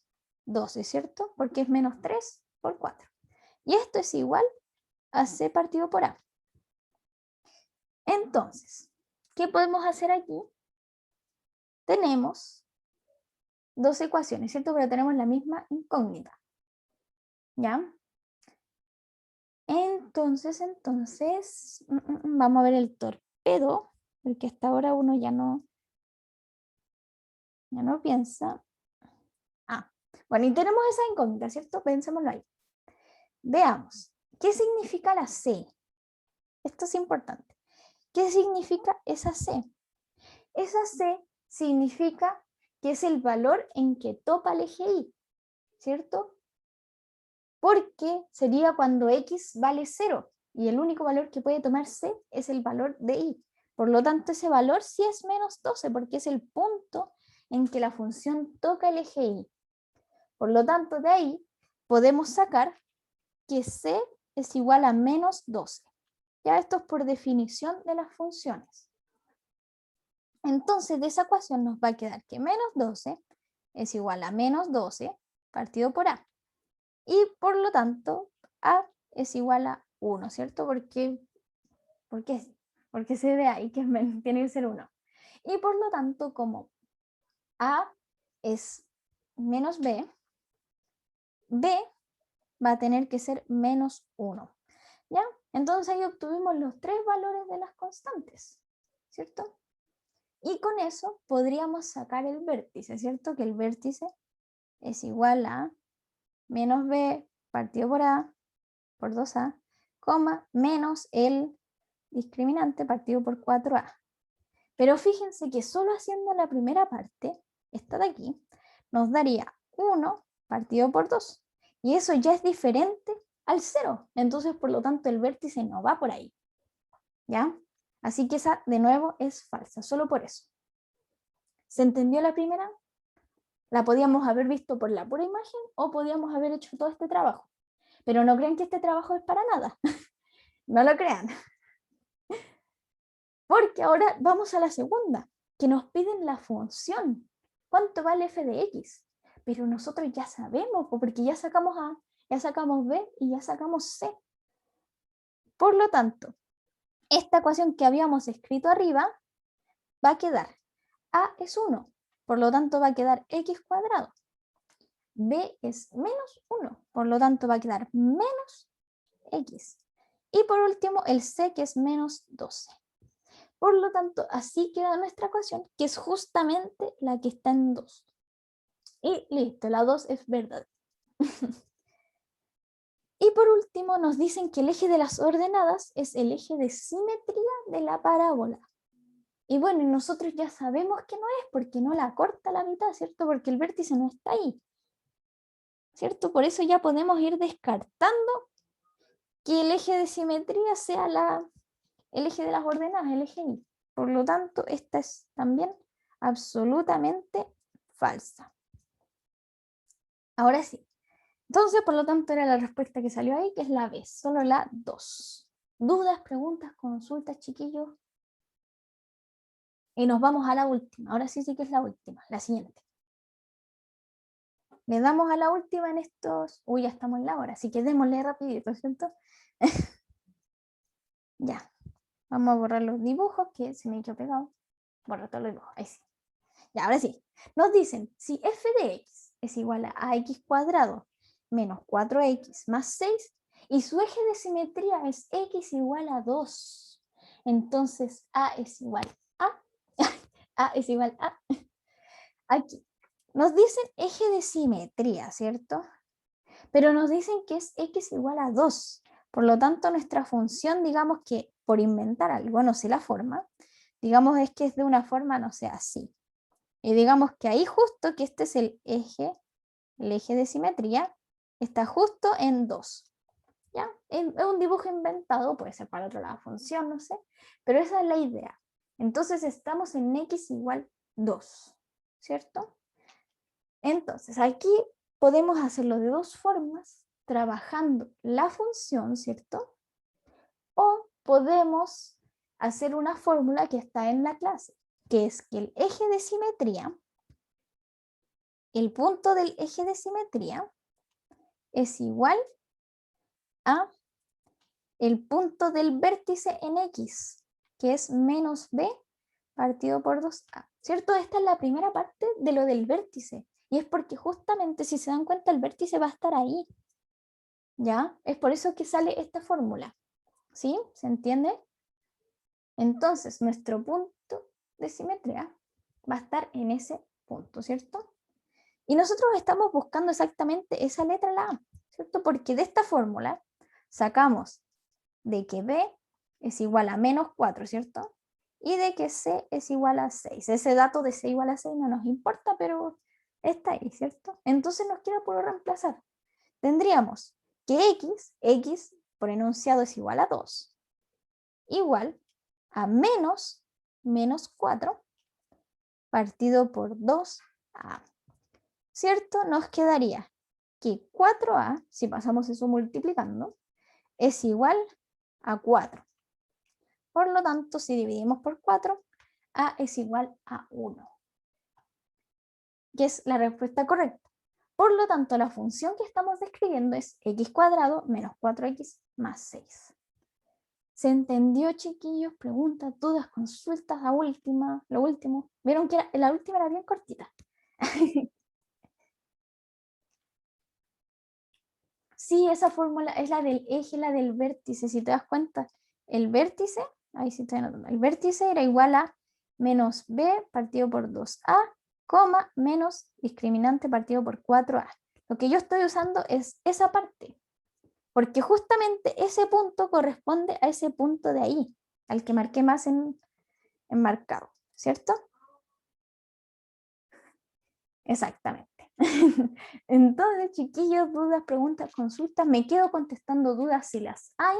12, ¿cierto? Porque es menos 3 por 4. Y esto es igual a c partido por a. Entonces, ¿qué podemos hacer aquí? Tenemos dos ecuaciones, ¿cierto? Pero tenemos la misma incógnita. ¿Ya? Entonces, vamos a ver el torpedo, porque hasta ahora uno ya no piensa. Bueno, y tenemos esa incógnita, ¿cierto? Pensémoslo ahí. Veamos, ¿qué significa la C? Esto es importante. ¿Qué significa esa C? Esa C significa que es el valor en que topa el eje Y, ¿cierto? Porque sería cuando X vale 0 y el único valor que puede tomar C es el valor de Y. Por lo tanto, ese valor sí es menos 12 porque es el punto en que la función toca el eje Y. Por lo tanto, de ahí podemos sacar que C es igual a menos 12. Ya esto es por definición de las funciones. Entonces, de esa ecuación nos va a quedar que menos 12 es igual a menos 12 partido por A. Y por lo tanto, A es igual a 1, ¿cierto? Porque se ve ahí que tiene que ser 1. Y por lo tanto, como A es menos B, B va a tener que ser menos 1. ¿Ya? Entonces ahí obtuvimos los tres valores de las constantes, ¿cierto? Y con eso podríamos sacar el vértice, ¿cierto? Que el vértice es igual a menos b partido por a por 2a, coma, menos el discriminante partido por 4a. Pero fíjense que solo haciendo la primera parte, esta de aquí, nos daría 1 partido por 2. Y eso ya es diferente al 0. Entonces, por lo tanto, el vértice no va por ahí. ¿Ya? Así que esa, de nuevo, es falsa, solo por eso. ¿Se entendió la primera? La podíamos haber visto por la pura imagen o podíamos haber hecho todo este trabajo. Pero no crean que este trabajo es para nada. No lo crean. Porque ahora vamos a la segunda, que nos piden la función. ¿Cuánto vale f de x? Pero nosotros ya sabemos, porque ya sacamos a, ya sacamos b y ya sacamos c. Por lo tanto, esta ecuación que habíamos escrito arriba va a quedar a es 1, por lo tanto va a quedar x cuadrado. B es menos 1, por lo tanto va a quedar menos x. Y por último, el c que es menos 12. Por lo tanto, así queda nuestra ecuación, que es justamente la que está en 2. Y listo, la 2 es verdad. Y por último nos dicen que el eje de las ordenadas es el eje de simetría de la parábola. Y bueno, nosotros ya sabemos que no es porque no la corta a la mitad, ¿cierto? Porque el vértice no está ahí, ¿cierto? Por eso ya podemos ir descartando que el eje de simetría sea el eje de las ordenadas, el eje Y. Por lo tanto, esta es también absolutamente falsa. Ahora sí. Entonces, por lo tanto, era la respuesta que salió ahí, que es la B, solo la 2. ¿Dudas, preguntas, consultas, chiquillos? Y nos vamos a la última. Ahora sí que es la última, la siguiente. Le damos a la última en estos... Uy, ya estamos en la hora, así que démosle rapidito, ¿cierto? Ya. Vamos a borrar los dibujos que se me han quedado pegados. Borrar todos los dibujos, ahí sí. Ya, ahora sí. Nos dicen, si f de x es igual a x cuadrado menos 4x más 6, y su eje de simetría es x igual a 2. Entonces, a es igual a... a es igual a... Aquí. Nos dicen eje de simetría, ¿cierto? Pero nos dicen que es x igual a 2. Por lo tanto, nuestra función, digamos que por inventar algo, no sé la forma, digamos es que es de una forma, no sé, así. Y digamos que ahí justo que este es el eje de simetría, está justo en 2. ¿Ya? Es un dibujo inventado, puede ser para otro lado función, no sé, pero esa es la idea. Entonces estamos en x igual 2, ¿cierto? Entonces aquí podemos hacerlo de dos formas, trabajando la función, ¿cierto? O podemos hacer una fórmula que está en la clase, que es que el eje de simetría, el punto del eje de simetría es igual a el punto del vértice en X, que es menos B partido por 2A, ¿cierto? Esta es la primera parte de lo del vértice, y es porque justamente, si se dan cuenta, el vértice va a estar ahí, ¿ya? Es por eso que sale esta fórmula, ¿sí? ¿Se entiende? Entonces, nuestro punto de simetría va a estar en ese punto, ¿cierto? Y nosotros estamos buscando exactamente esa letra, la A, ¿cierto? Porque de esta fórmula sacamos de que B es igual a menos 4, ¿cierto? Y de que C es igual a 6. Ese dato de C igual a 6 no nos importa, pero está ahí, ¿cierto? Entonces nos queda por reemplazar. Tendríamos que X por enunciado es igual a 2, igual a menos 4 partido por 2A. ¿Cierto? Nos quedaría que 4A, si pasamos eso multiplicando, es igual a 4. Por lo tanto, si dividimos por 4, A es igual a 1, que es la respuesta correcta. Por lo tanto, la función que estamos describiendo es x cuadrado menos 4x más 6. ¿Se entendió, chiquillos? Preguntas, dudas, consultas, lo último. Vieron que la última era bien cortita. Sí, esa fórmula es la del eje, la del vértice. Si te das cuenta, el vértice, ahí sí estoy anotando, el vértice era igual a menos b partido por 2a, coma, menos discriminante partido por 4a. Lo que yo estoy usando es esa parte, porque justamente ese punto corresponde a ese punto de ahí, al que marqué más en marcado, ¿cierto? Exactamente. Entonces, chiquillos, dudas, preguntas, consultas, me quedo contestando dudas si las hay,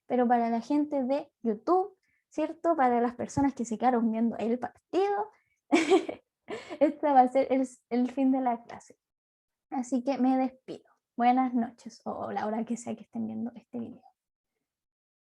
pero para la gente de YouTube, ¿cierto? Para las personas que se quedaron viendo el partido, este va a ser el fin de la clase. Así que me despido. Buenas noches o la hora que sea que estén viendo este video.